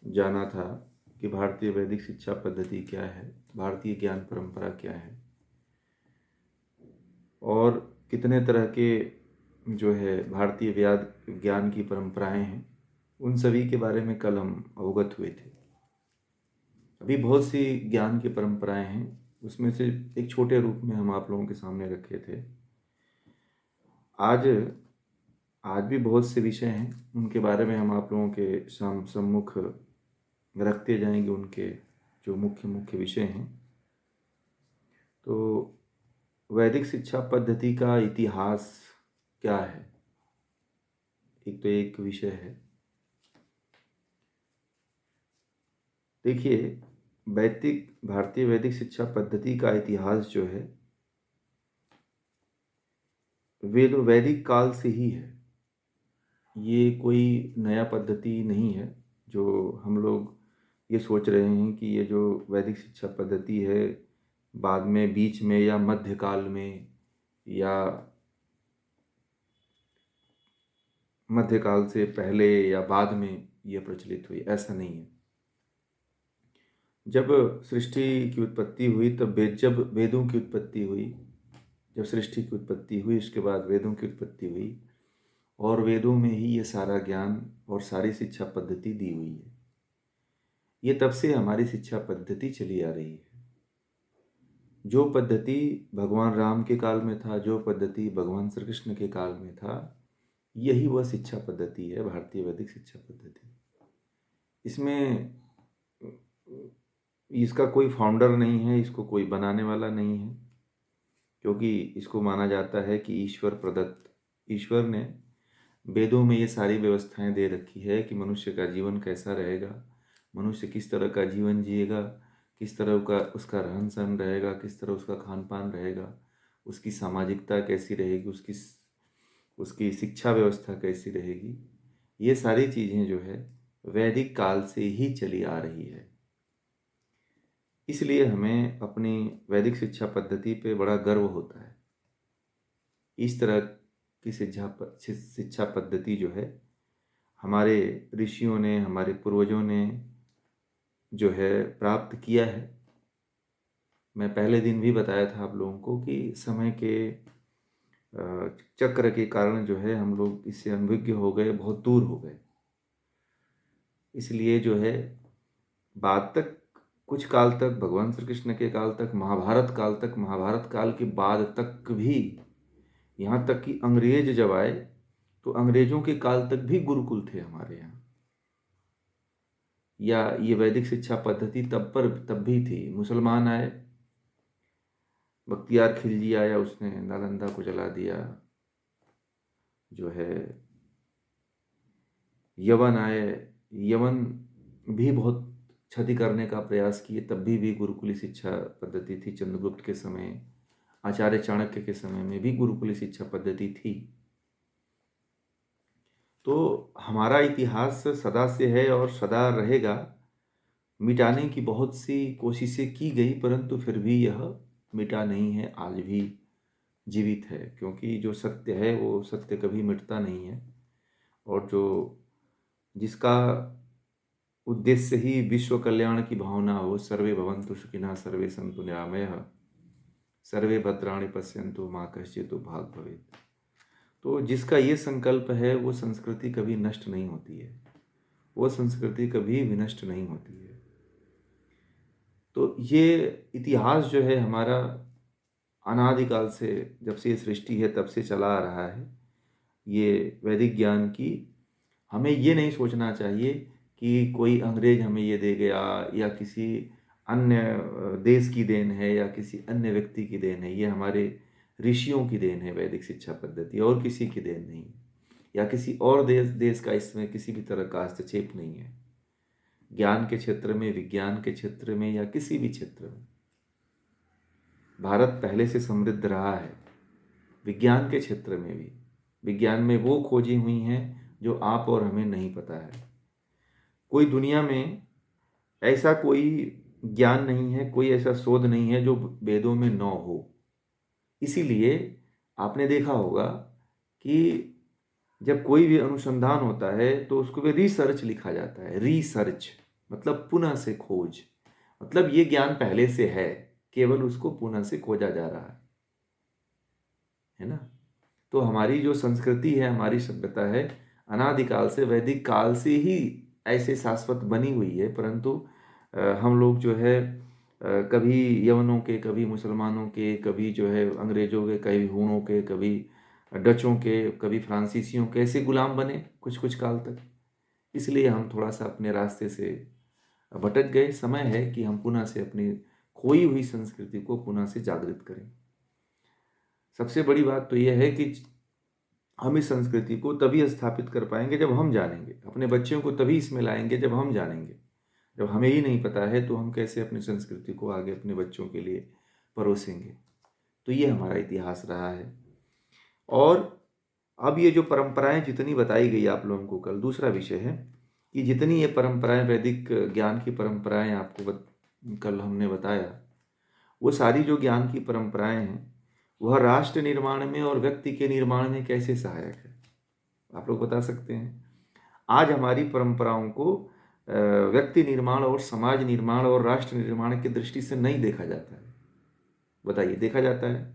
जाना था कि भारतीय वैदिक शिक्षा पद्धति क्या है, भारतीय ज्ञान परंपरा क्या है और कितने तरह के जो है भारतीय व्याद ज्ञान की परंपराएं हैं, उन सभी के बारे में कल हम अवगत हुए थे। अभी बहुत सी ज्ञान की परंपराएं हैं, उसमें से एक छोटे रूप में हम आप लोगों के सामने रखे थे। आज आज भी बहुत से विषय हैं, उनके बारे में हम आप लोगों के सम्मुख रखते जाएंगे, उनके जो मुख्य मुख्य विषय हैं। तो वैदिक शिक्षा पद्धति का इतिहास क्या है, एक तो एक विषय है। देखिए, भारतीय वैदिक शिक्षा पद्धति का इतिहास जो है वैदिक काल से ही है। ये कोई नया पद्धति नहीं है जो हम लोग ये सोच रहे हैं कि ये जो वैदिक शिक्षा पद्धति है बाद में, बीच में या मध्यकाल में या मध्यकाल से पहले या बाद में ये प्रचलित हुई, ऐसा नहीं है। जब सृष्टि की उत्पत्ति हुई तब जब वेदों की उत्पत्ति हुई, जब सृष्टि की उत्पत्ति हुई उसके बाद वेदों की उत्पत्ति हुई और वेदों में ही ये सारा ज्ञान और सारी शिक्षा पद्धति दी हुई है। ये तब से हमारी शिक्षा पद्धति चली आ रही है। जो पद्धति भगवान राम के काल में था, जो पद्धति भगवान श्री कृष्ण के काल में था, यही वह शिक्षा पद्धति है, भारतीय वैदिक शिक्षा पद्धति। इसमें इसका कोई फाउंडर नहीं है, इसको कोई बनाने वाला नहीं है, क्योंकि इसको माना जाता है कि ईश्वर प्रदत्त, ईश्वर ने वेदों में ये सारी व्यवस्थाएं दे रखी है कि मनुष्य का जीवन कैसा रहेगा, मनुष्य किस तरह का जीवन जिएगा, किस तरह का उसका रहन सहन रहेगा, किस तरह उसका खान पान रहेगा, उसकी सामाजिकता कैसी रहेगी, उसकी शिक्षा व्यवस्था कैसी रहेगी। ये सारी चीज़ें जो है वैदिक काल से ही चली आ रही है। इसलिए हमें अपनी वैदिक शिक्षा पद्धति पे बड़ा गर्व होता है। इस तरह की शिक्षा पद्धति जो है हमारे ऋषियों ने, हमारे पूर्वजों ने जो है प्राप्त किया है। मैं पहले दिन भी बताया था आप लोगों को कि समय के चक्र के कारण जो है हम लोग इससे अनभिज्ञ हो गए, बहुत दूर हो गए। इसलिए जो है बाद तक, कुछ काल तक, भगवान श्री कृष्ण के काल तक, महाभारत काल तक, महाभारत काल के बाद तक भी, यहाँ तक कि अंग्रेज जब आए तो अंग्रेजों के काल तक भी गुरुकुल थे हमारे यहाँ। या ये वैदिक शिक्षा पद्धति तब भी थी। मुसलमान आए, बख्तियार खिलजी आया, उसने नालंदा को जला दिया। जो है यवन आए, यवन भी बहुत क्षति करने का प्रयास किए, तब भी गुरुकुली शिक्षा पद्धति थी। चंद्रगुप्त के समय, आचार्य चाणक्य के समय में भी गुरुकुली शिक्षा पद्धति थी। तो हमारा इतिहास सदा से है और सदा रहेगा। मिटाने की बहुत सी कोशिशें की गई, परंतु फिर भी यह मिटा नहीं है, आज भी जीवित है। क्योंकि जो सत्य है वो सत्य कभी मिटता नहीं है, और जो जिसका उद्देश्य ही विश्व कल्याण की भावना हो, सर्वे भवन्तु सुखिनः सर्वे सन्तु निरामयः सर्वे भद्राणि पश्यन्तु मा कश्चित् भाग् भवेत्। तो जिसका ये संकल्प है वो संस्कृति कभी नष्ट नहीं होती है, वो संस्कृति कभी विनष्ट नहीं होती है। तो ये इतिहास जो है हमारा अनादिकाल से, जब से ये सृष्टि है तब से चला आ रहा है। ये वैदिक ज्ञान की हमें ये नहीं सोचना चाहिए कि कोई अंग्रेज हमें ये दे गया या किसी अन्य देश की देन है या किसी अन्य व्यक्ति की देन है। ये हमारे ऋषियों की देन है वैदिक शिक्षा पद्धति, और किसी की देन नहीं है, या किसी और देश का इसमें किसी भी तरह का हस्तक्षेप नहीं है। ज्ञान के क्षेत्र में, विज्ञान के क्षेत्र में या किसी भी क्षेत्र में भारत पहले से समृद्ध रहा है। विज्ञान के क्षेत्र में भी, विज्ञान में वो खोजें हुई हैं जो आप और हमें नहीं पता है। कोई दुनिया में ऐसा कोई ज्ञान नहीं है, कोई ऐसा शोध नहीं है जो वेदों में न हो। इसीलिए आपने देखा होगा कि जब कोई भी अनुसंधान होता है तो उसको भी रिसर्च लिखा जाता है, रिसर्च। मतलब पुनः से खोज, मतलब ये ज्ञान पहले से है, केवल उसको पुनः से खोजा जा रहा है ना। तो हमारी जो संस्कृति है, हमारी सभ्यता है, अनादिकाल से, वैदिक काल से ही ऐसे शाश्वत बनी हुई है, परंतु हम लोग जो है कभी यवनों के, कभी मुसलमानों के, कभी जो है अंग्रेजों के, कभी हूणों के, कभी डचों के, कभी फ्रांसीसियों के, ऐसे गुलाम बने कुछ कुछ काल तक। इसलिए हम थोड़ा सा अपने रास्ते से भटक गए। समय है कि हम पुनः से अपनी खोई हुई संस्कृति को पुनः से जागृत करें। सबसे बड़ी बात तो यह है कि हम इस संस्कृति को तभी स्थापित कर पाएंगे जब हम जानेंगे, अपने बच्चों को तभी इसमें लाएंगे जब हम जानेंगे। जब हमें ही नहीं पता है तो हम कैसे अपनी संस्कृति को आगे अपने बच्चों के लिए परोसेंगे। तो ये हमारा इतिहास रहा है। और अब ये जो परंपराएं जितनी बताई गई आप लोगों को, कल दूसरा विषय है कि जितनी ये परंपराएं, वैदिक ज्ञान की परंपराएं आपको कल हमने बताया, वो सारी जो ज्ञान की परंपराएं हैं वह राष्ट्र निर्माण में और व्यक्ति के निर्माण में कैसे सहायक है, आप लोग बता सकते हैं। आज हमारी परंपराओं को व्यक्ति निर्माण और समाज निर्माण और राष्ट्र निर्माण की दृष्टि से नहीं देखा जाता है। बताइए, देखा जाता है?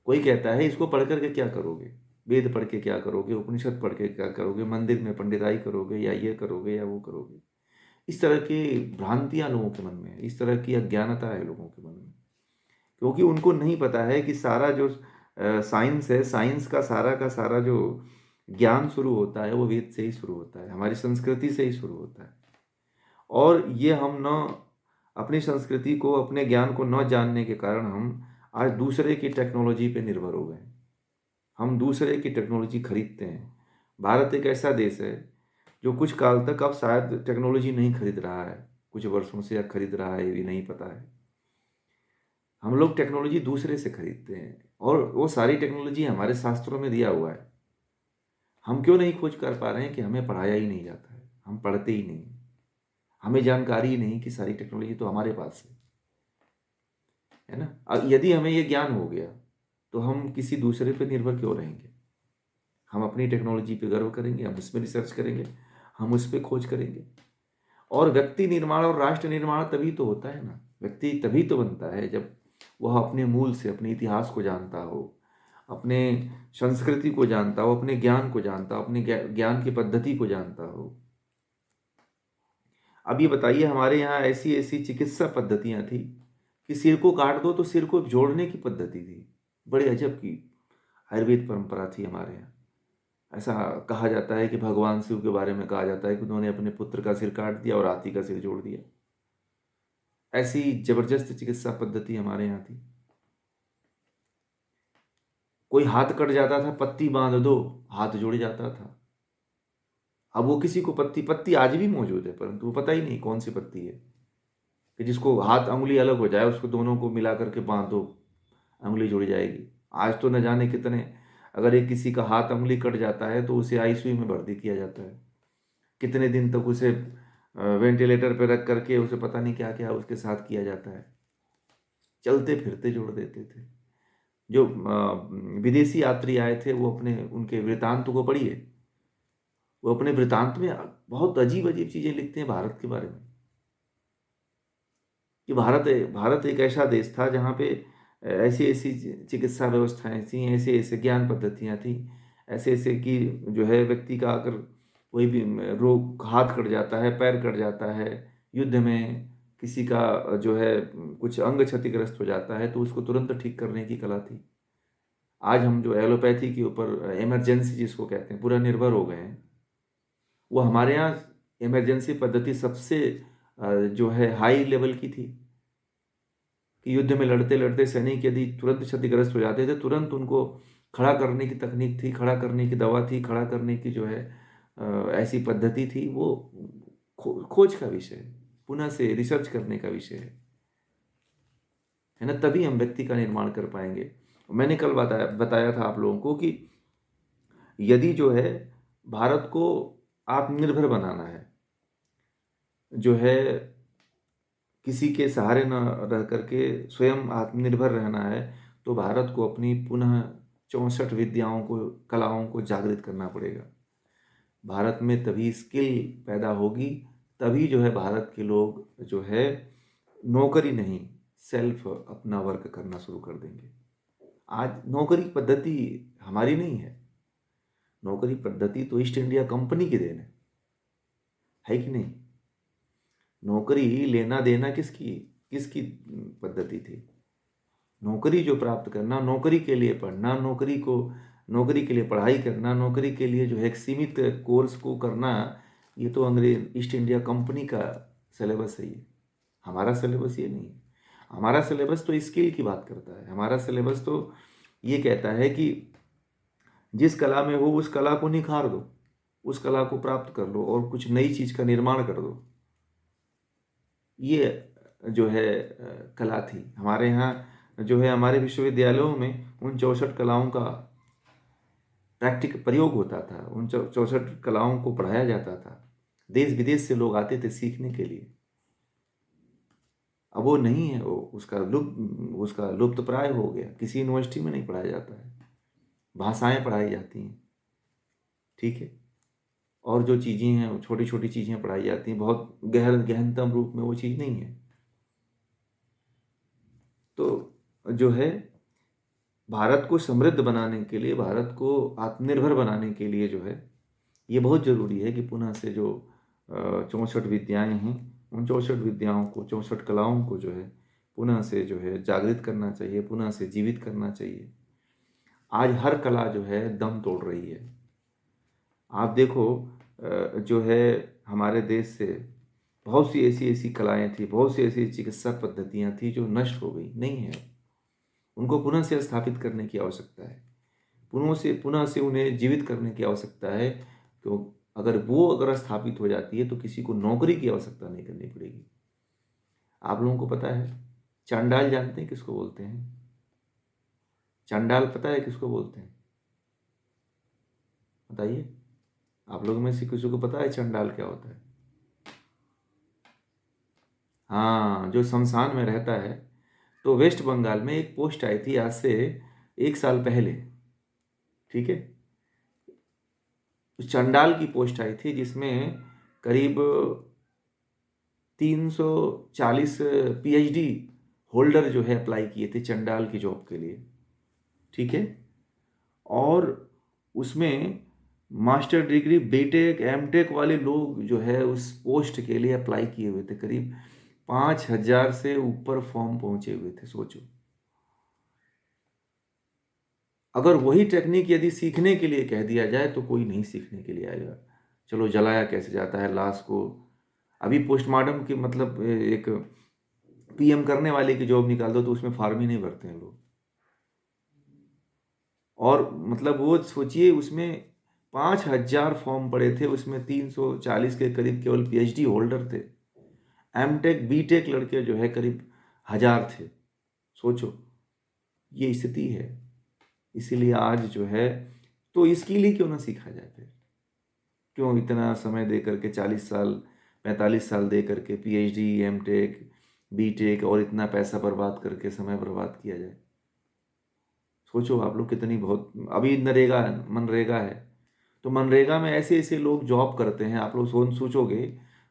कोई कहता है इसको पढ़ करके क्या करोगे, वेद पढ़ के क्या करोगे, उपनिषद पढ़ के क्या करोगे, मंदिर में पंडिताई करोगे, या ये करोगे या वो करोगे। इस तरह की भ्रांतियां लोगों के मन में है, इस तरह की अज्ञानता है लोगों के मन में, क्योंकि उनको नहीं पता है कि सारा जो साइंस है, साइंस का सारा जो ज्ञान शुरू होता है वो वेद से ही शुरू होता है, हमारी संस्कृति से ही शुरू होता है। और ये हम न अपनी संस्कृति को, अपने ज्ञान को न जानने के कारण हम आज दूसरे की टेक्नोलॉजी पे निर्भर हो गए। हम दूसरे की टेक्नोलॉजी खरीदते हैं। भारत एक ऐसा देश है जो कुछ काल तक अब शायद टेक्नोलॉजी नहीं खरीद रहा है, कुछ वर्षों से या खरीद रहा है ये नहीं पता है। हम लोग टेक्नोलॉजी दूसरे से खरीदते हैं, और वो सारी टेक्नोलॉजी हमारे शास्त्रों में दिया हुआ है। हम क्यों नहीं खोज कर पा रहे हैं कि हमें पढ़ाया ही नहीं जाता है, हम पढ़ते ही नहीं, हमें जानकारी ही नहीं कि सारी टेक्नोलॉजी तो हमारे पास है ना। यदि हमें ये ज्ञान हो गया तो हम किसी दूसरे पर निर्भर क्यों रहेंगे। हम अपनी टेक्नोलॉजी पे गर्व करेंगे, हम उस पर रिसर्च करेंगे, हम उस पर खोज करेंगे। और व्यक्ति निर्माण और राष्ट्र निर्माण तभी तो होता है ना, व्यक्ति तभी तो बनता है जब वह अपने मूल से, अपने इतिहास को जानता हो, अपने संस्कृति को जानता हो, अपने ज्ञान को जानता हो, अपने ज्ञान की पद्धति को जानता हो। अब ये बताइए, हमारे यहाँ ऐसी ऐसी चिकित्सा पद्धतियाँ थी कि सिर को काट दो तो सिर को जोड़ने की पद्धति थी। बड़े अजब की आयुर्वेद परंपरा थी हमारे यहाँ। ऐसा कहा जाता है कि भगवान शिव के बारे में कहा जाता है कि उन्होंने अपने पुत्र का सिर काट दिया और हाथी का सिर जोड़ दिया। ऐसी जबरदस्त चिकित्सा पद्धति हमारे यहाँ थी। कोई हाथ कट जाता था, पत्ती बांध दो, हाथ जुड़ जाता था। अब वो किसी को पत्ती आज भी मौजूद है, परंतु वो पता ही नहीं कौन सी पत्ती है, कि जिसको हाथ अंगुली अलग हो जाए उसको दोनों को मिला करके बांध दो, अंगुली जुड़ जाएगी। आज तो न जाने कितने, अगर एक किसी का हाथ अंगुली कट जाता है तो उसे आईसीयू में भर्ती किया जाता है, कितने दिन तक उसे वेंटिलेटर पर रख करके उसे पता नहीं क्या क्या उसके साथ किया जाता है। चलते फिरते जोड़ देते थे। जो विदेशी यात्री आए थे वो अपने उनके वृतांत को पढ़िए, वो अपने वृतांत में बहुत अजीब अजीब चीजें लिखते हैं भारत के बारे में, कि भारत एक ऐसा देश था जहाँ पे ऐसी ऐसी चिकित्सा व्यवस्थाएं थी, ऐसे ऐसे ज्ञान पद्धतियाँ थी, ऐसे ऐसे कि जो है व्यक्ति का अगर कोई भी रोग, हाथ कट जाता है, पैर कट जाता है, युद्ध में किसी का जो है कुछ अंग क्षतिग्रस्त हो जाता है तो उसको तुरंत ठीक करने की कला थी। आज हम जो एलोपैथी के ऊपर, इमरजेंसी जिसको कहते हैं, पूरा निर्भर हो गए हैं। वो हमारे यहाँ इमरजेंसी पद्धति सबसे जो है हाई लेवल की थी, कि युद्ध में लड़ते लड़ते सैनिक यदि तुरंत क्षतिग्रस्त हो जाते थे, तुरंत उनको खड़ा करने की तकनीक थी, खड़ा करने की दवा थी, खड़ा करने की जो है ऐसी पद्धति थी। वो खोज का विषय है, पुनः से रिसर्च करने का विषय है ना। तभी हम व्यक्ति का निर्माण कर पाएंगे। मैंने कल बताया था आप लोगों को कि यदि जो है भारत को आत्मनिर्भर बनाना है, जो है किसी के सहारे न रह करके स्वयं आत्मनिर्भर रहना है, तो भारत को अपनी पुनः 64 विद्याओं को, कलाओं को जागृत करना पड़ेगा। भारत में तभी स्किल पैदा होगी, तभी जो है भारत के लोग जो है नौकरी नहीं, सेल्फ अपना वर्क करना शुरू कर देंगे। आज नौकरी पद्धति हमारी नहीं है, नौकरी पद्धति तो ईस्ट इंडिया कंपनी की देन है कि नहीं? नौकरी लेना देना किसकी किसकी पद्धति थी? नौकरी जो प्राप्त करना, नौकरी के लिए पढ़ना, नौकरी के लिए पढ़ाई करना, नौकरी के लिए जो है एक सीमित कोर्स को करना, ये तो अंग्रेज ईस्ट इंडिया कंपनी का सिलेबस है ये। हमारा सिलेबस ये नहीं है। हमारा सिलेबस तो स्किल की बात करता है। हमारा सिलेबस तो ये कहता है कि जिस कला में हो उस कला को निखार दो, उस कला को प्राप्त कर लो और कुछ नई चीज का निर्माण कर दो। ये जो है कला थी हमारे यहाँ। जो है हमारे विश्वविद्यालयों में उन 64 कलाओं का प्रैक्टिक प्रयोग होता था, उन 64 कलाओं को पढ़ाया जाता था। देश विदेश से लोग आते थे सीखने के लिए। अब वो नहीं है, वो उसका लुप्त प्राय हो गया। किसी यूनिवर्सिटी में नहीं पढ़ाया जाता है। भाषाएं पढ़ाई जाती हैं, ठीक है, और जो चीज़ें हैं छोटी छोटी चीज़ें पढ़ाई जाती हैं, बहुत गहनतम रूप में वो चीज़ नहीं है। तो जो है भारत को समृद्ध बनाने के लिए, भारत को आत्मनिर्भर बनाने के लिए जो है ये बहुत ज़रूरी है कि पुनः से जो 64 विद्याएं हैं, उन 64 विद्याओं को, 64 कलाओं को जो है पुनः से जो है जागृत करना चाहिए, पुनः से जीवित करना चाहिए। आज हर कला जो है दम तोड़ रही है। आप देखो जो है हमारे देश से बहुत सी ऐसी ऐसी कलाएं थी, बहुत सी ऐसी चिकित्सा पद्धतियां थी जो नष्ट हो गई, नहीं है। उनको पुनः से स्थापित करने की आवश्यकता है, पुनः से उन्हें जीवित करने की आवश्यकता है। तो अगर स्थापित हो जाती है तो किसी को नौकरी की आवश्यकता नहीं करनी पड़ेगी। आप लोगों को पता है चांडाल जानते हैं किसको बोलते हैं? चांडाल पता है किसको बोलते हैं? बताइए, आप लोगों में से किसी को पता है चांडाल क्या होता है? हाँ, जो शमशान में रहता है। तो वेस्ट बंगाल में एक पोस्ट आई थी आज से 1 साल पहले, ठीक है। उस चंडाल की पोस्ट आई थी जिसमें करीब 340 पीएचडी होल्डर जो है अप्लाई किए थे चंडाल की जॉब के लिए, ठीक है। और उसमें मास्टर डिग्री, बीटेक, एमटेक वाले लोग जो है उस पोस्ट के लिए अप्लाई किए हुए थे। करीब 5,000 से ऊपर फॉर्म पहुंचे हुए थे। सोचो, अगर वही टेक्निक यदि सीखने के लिए कह दिया जाए तो कोई नहीं सीखने के लिए आएगा। चलो, जलाया कैसे जाता है लाश को, अभी पोस्टमार्टम की मतलब एक पीएम करने वाले की जॉब निकाल दो तो उसमें फार्म ही नहीं भरते हैं लोग। और मतलब वो सोचिए, उसमें 5,000 फॉर्म पड़े थे, उसमें 340 के करीब केवल पीएचडी होल्डर थे। एमटेक बीटेक लड़के जो है करीब 1,000 थे। सोचो, ये स्थिति है। इसीलिए आज जो है, तो इसके लिए क्यों ना सीखा जाए फिर? क्यों इतना समय दे करके 40 साल 45 साल दे करके पीएचडी, एमटेक, बीटेक और इतना पैसा बर्बाद करके समय बर्बाद किया जाए? सोचो आप लोग, कितनी बहुत अभी मनरेगा है, तो मनरेगा में ऐसे ऐसे लोग जॉब करते हैं, आप लोग सोचोगे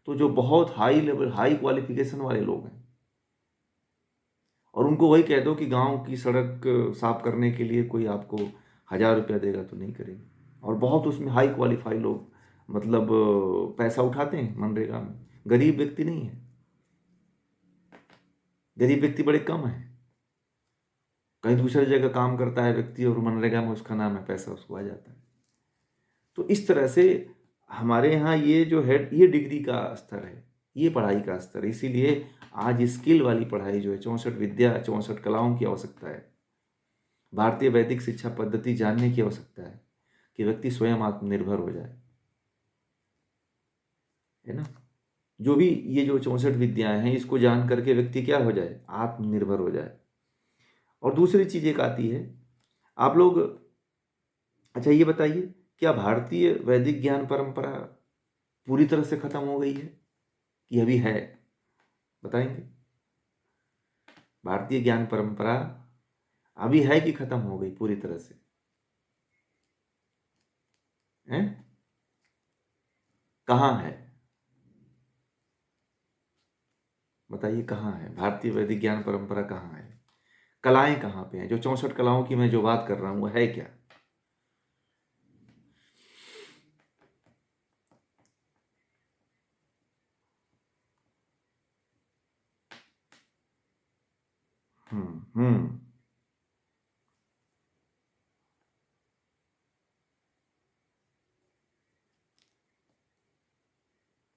तो जो बहुत हाई लेवल, हाई क्वालिफिकेशन वाले लोग हैं, और उनको वही कह दो कि गांव की सड़क साफ करने के लिए कोई आपको 1,000 रुपया देगा तो नहीं करेंगे। और बहुत उसमें हाई क्वालिफाई लोग मतलब पैसा उठाते हैं मनरेगा में। गरीब व्यक्ति नहीं है, गरीब व्यक्ति बड़े कम है। कहीं दूसरी जगह काम करता है व्यक्ति और मनरेगा में उसका नाम है, पैसा उसको आ जाता है। तो इस तरह से हमारे यहाँ ये जो है, ये डिग्री का स्तर है, ये पढ़ाई का स्तर है। इसीलिए आज स्किल वाली पढ़ाई जो है, 64 विद्या, 64 कलाओं की आवश्यकता है। भारतीय वैदिक शिक्षा पद्धति जानने की आवश्यकता है कि व्यक्ति स्वयं आत्मनिर्भर हो जाए, है ना। जो भी ये जो 64 विद्याएं हैं, इसको जान करके व्यक्ति क्या हो जाए? आत्मनिर्भर हो जाए। और दूसरी चीज एक आती है, आप लोग अच्छा ये बताइए, क्या भारतीय वैदिक ज्ञान परंपरा पूरी तरह से खत्म हो गई है कि अभी है? बताएंगे? भारतीय ज्ञान परंपरा अभी है कि खत्म हो गई पूरी तरह से? हैं? कहाँ है? बताइए कहाँ है भारतीय वैदिक ज्ञान परंपरा, कहाँ है? कलाएं कहाँ पे हैं? जो 64 कलाओं की मैं जो बात कर रहा हूँ वो है क्या? हम्म, हम्म,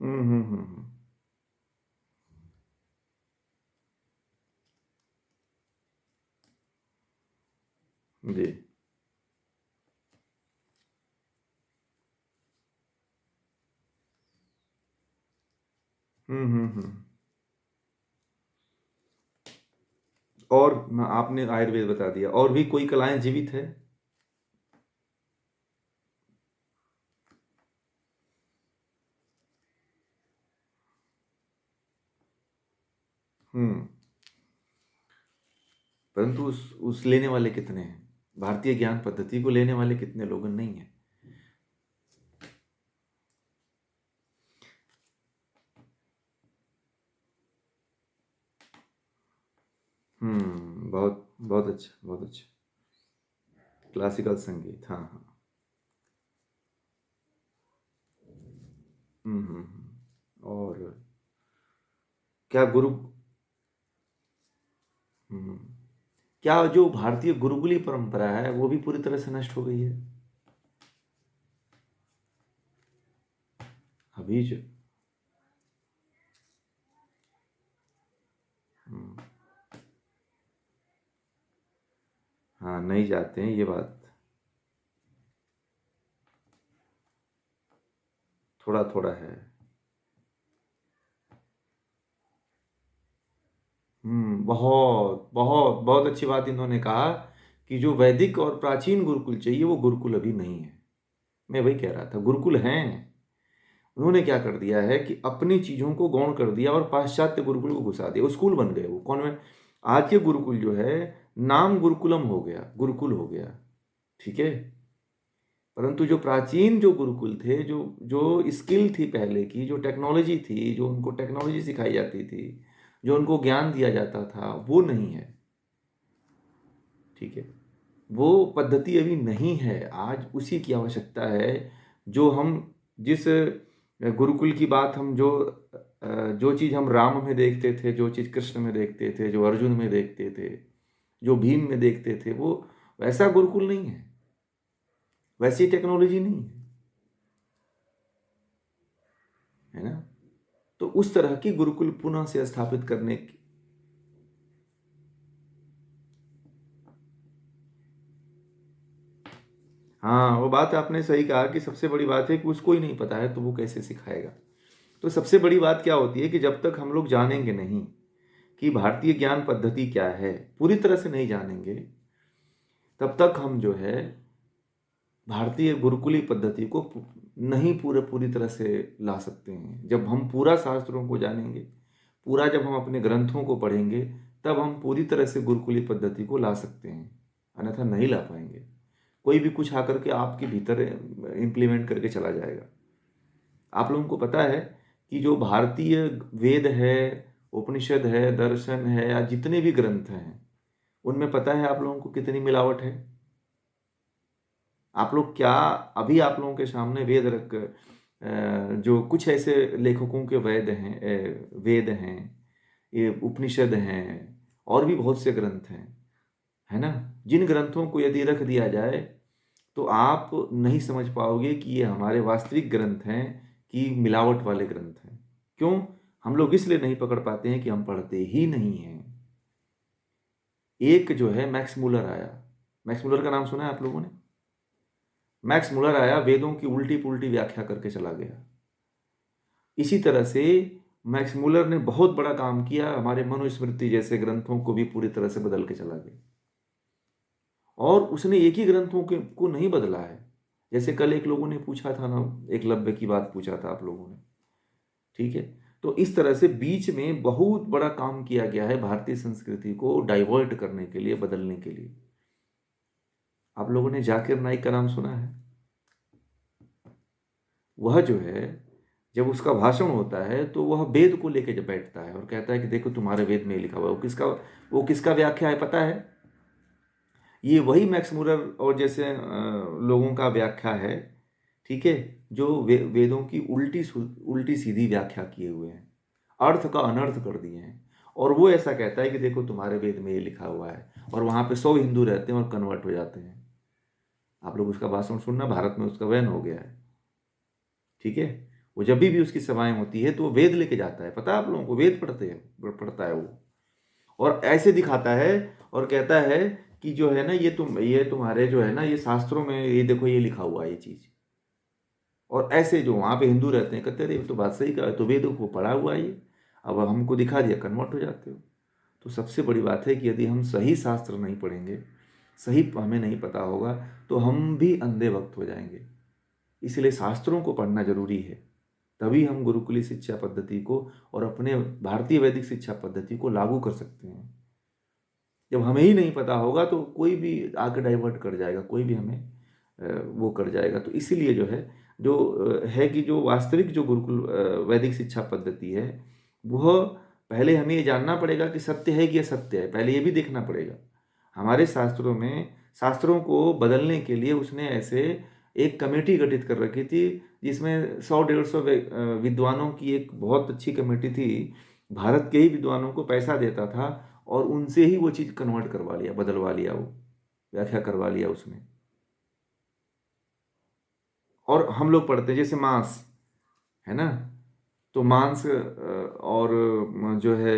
हम्म, हम्म, जी, हम्म, हम्म, और आपने आयुर्वेद बता दिया, और भी कोई कलाएं जीवित है? हम्म, परंतु उस लेने वाले कितने हैं? भारतीय ज्ञान पद्धति को लेने वाले कितने लोग नहीं है? बहुत बहुत अच्छा, बहुत अच्छा। क्लासिकल संगीत, हाँ हाँ। और क्या गुरु, हम्म, क्या जो भारतीय गुरुकुली परंपरा है वो भी पूरी तरह से नष्ट हो गई है? अभी जो, हम्म, हाँ नहीं जाते हैं, ये बात थोड़ा थोड़ा है। बहुत बहुत बहुत अच्छी बात इन्होंने कहा कि जो वैदिक और प्राचीन गुरुकुल चाहिए वो गुरुकुल अभी नहीं है। मैं वही कह रहा था, गुरुकुल हैं। उन्होंने क्या कर दिया है कि अपनी चीजों को गौण कर दिया और पाश्चात्य गुरुकुल को घुसा दिया, वो स्कूल बन गए, वो कॉन्वेंट। आज के गुरुकुल जो है, नाम गुरुकुलम हो गया, गुरुकुल हो गया, ठीक है। परंतु जो प्राचीन जो गुरुकुल थे, जो जो स्किल थी पहले की, जो टेक्नोलॉजी थी, जो उनको टेक्नोलॉजी सिखाई जाती थी, जो उनको ज्ञान दिया जाता था, वो नहीं है, ठीक है। वो पद्धति अभी नहीं है, आज उसी की आवश्यकता है। जो हम जिस गुरुकुल की बात हम जो चीज़ हम राम में देखते थे, जो चीज़ कृष्ण में देखते थे, जो अर्जुन में देखते थे, जो भीम में देखते थे, वो वैसा गुरुकुल नहीं है, वैसी टेक्नोलॉजी नहीं है, है ना। तो उस तरह की गुरुकुल पुनः से स्थापित करने की, हाँ वो बात आपने सही कहा कि सबसे बड़ी बात है कि उसको ही नहीं पता है तो वो कैसे सिखाएगा। तो सबसे बड़ी बात क्या होती है कि जब तक हम लोग जानेंगे नहीं कि भारतीय ज्ञान पद्धति क्या है, पूरी तरह से नहीं जानेंगे, तब तक हम जो है भारतीय गुरुकुली पद्धति को नहीं पूरी तरह से ला सकते हैं। जब हम पूरा शास्त्रों को जानेंगे, पूरा जब हम अपने ग्रंथों को पढ़ेंगे, तब हम पूरी तरह से गुरुकुली पद्धति को ला सकते हैं, अन्यथा नहीं ला पाएंगे। कोई भी कुछ आकर के आपके भीतर इम्प्लीमेंट करके चला जाएगा। आप लोगों को पता है कि जो भारतीय वेद है, उपनिषद है, दर्शन है, या जितने भी ग्रंथ हैं, उनमें पता है आप लोगों को कितनी मिलावट है? आप लोग क्या, अभी आप लोगों के सामने वेद रख, जो कुछ ऐसे लेखकों के वेद हैं, ये उपनिषद हैं, और भी बहुत से ग्रंथ हैं, है ना। जिन ग्रंथों को यदि रख दिया जाए तो आप नहीं समझ पाओगे कि ये हमारे वास्तविक ग्रंथ हैं कि मिलावट वाले ग्रंथ हैं। क्यों? हम लोग इसलिए नहीं पकड़ पाते हैं कि हम पढ़ते ही नहीं हैं। एक जो है मैक्स मुलर आया, मैक्स मुलर का नाम सुना है आप लोगों ने? मैक्स मुलर आया, वेदों की उल्टी पुल्टी व्याख्या करके चला गया। इसी तरह से मैक्स मुलर ने बहुत बड़ा काम किया, हमारे मनुस्मृति जैसे ग्रंथों को भी पूरी तरह से बदल के चला गया। और उसने एक ही ग्रंथों के को नहीं बदला है। जैसे कल एक लोगों ने पूछा था ना, एकलव्य की बात पूछा था आप लोगों ने, ठीक है। तो इस तरह से बीच में बहुत बड़ा काम किया गया है भारतीय संस्कृति को डाइवर्ट करने के लिए, बदलने के लिए। आप लोगों ने जाकिर नाइक का नाम सुना है? वह जो है जब उसका भाषण होता है तो वह वेद को लेके जब बैठता है और कहता है कि देखो तुम्हारे वेद में ये लिखा हुआ है, वो किसका व्याख्या है पता है? ये वही मैक्स मुरर और जैसे लोगों का व्याख्या है, ठीक है, जो वेदों की उल्टी सीधी व्याख्या किए हुए हैं, अर्थ का अनर्थ कर दिए हैं। और वो ऐसा कहता है कि देखो तुम्हारे वेद में ये लिखा हुआ है, और वहाँ पे 100 हिंदू रहते हैं और कन्वर्ट हो जाते हैं। आप लोग उसका भाषण सुनना, भारत में उसका बैन हो गया है, ठीक है। वो जब भी उसकी सभाएं होती है तो वो वेद लेके जाता है, पता है आप लोगों को? वेद पढ़ता है वो, और ऐसे दिखाता है और कहता है कि जो है ना ये तुम्हारे जो है ना ये शास्त्रों में ये देखो ये लिखा हुआ है ये चीज। और ऐसे जो वहां पे हिंदू रहते हैं कहते रहे तो बात सही कहा, तो वेदों को पढ़ा हुआ है ये, अब हमको दिखा दिया, कन्वर्ट हो जाते हो। तो सबसे बड़ी बात है कि यदि हम सही शास्त्र नहीं पढ़ेंगे, सही हमें नहीं पता होगा, तो हम भी अंधे भक्त हो जाएंगे। इसलिए शास्त्रों को पढ़ना जरूरी है, तभी हम गुरुकुली शिक्षा पद्धति को और अपने भारतीय वैदिक शिक्षा पद्धति को लागू कर सकते हैं। जब हमें ही नहीं पता होगा तो कोई भी आके डाइवर्ट कर जाएगा, कोई भी हमें वो कर जाएगा। तो इसीलिए जो है है कि जो वास्तविक जो गुरुकुल वैदिक शिक्षा पद्धति है, वह पहले हमें ये जानना पड़ेगा कि सत्य है कि असत्य है, पहले ये भी देखना पड़ेगा। हमारे शास्त्रों में शास्त्रों को बदलने के लिए उसने ऐसे एक कमेटी गठित कर रखी थी, जिसमें 100-150 विद्वानों की एक बहुत अच्छी कमेटी थी। भारत के ही विद्वानों को पैसा देता था और उनसे ही वो चीज़ कन्वर्ट करवा लिया, बदलवा लिया, वो व्याख्या करवा लिया उसने। और हम लोग पढ़ते हैं जैसे मांस, है ना, तो मांस और जो है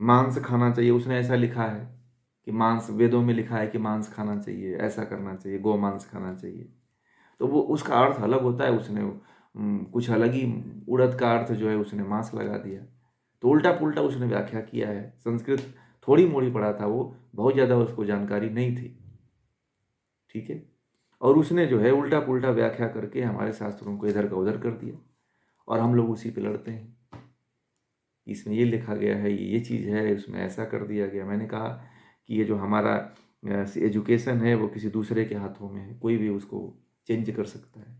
मांस खाना चाहिए, उसने ऐसा लिखा है कि मांस, वेदों में लिखा है कि मांस खाना चाहिए, ऐसा करना चाहिए, गौ मांस खाना चाहिए। तो वो उसका अर्थ अलग होता है, उसने कुछ अलग ही उड़द का अर्थ जो है उसने मांस लगा दिया। तो उल्टा पुल्टा उसने व्याख्या किया है। संस्कृत थोड़ी मोड़ी पढ़ा था वो, बहुत ज़्यादा उसको जानकारी नहीं थी, ठीक है। और उसने जो है उल्टा पुल्टा व्याख्या करके हमारे शास्त्रों को इधर का उधर कर दिया, और हम लोग उसी पे लड़ते हैं। इसमें ये लिखा गया है, ये चीज़ है, उसमें ऐसा कर दिया गया। मैंने कहा कि ये जो हमारा एजुकेशन है वो किसी दूसरे के हाथों में है, कोई भी उसको चेंज कर सकता है।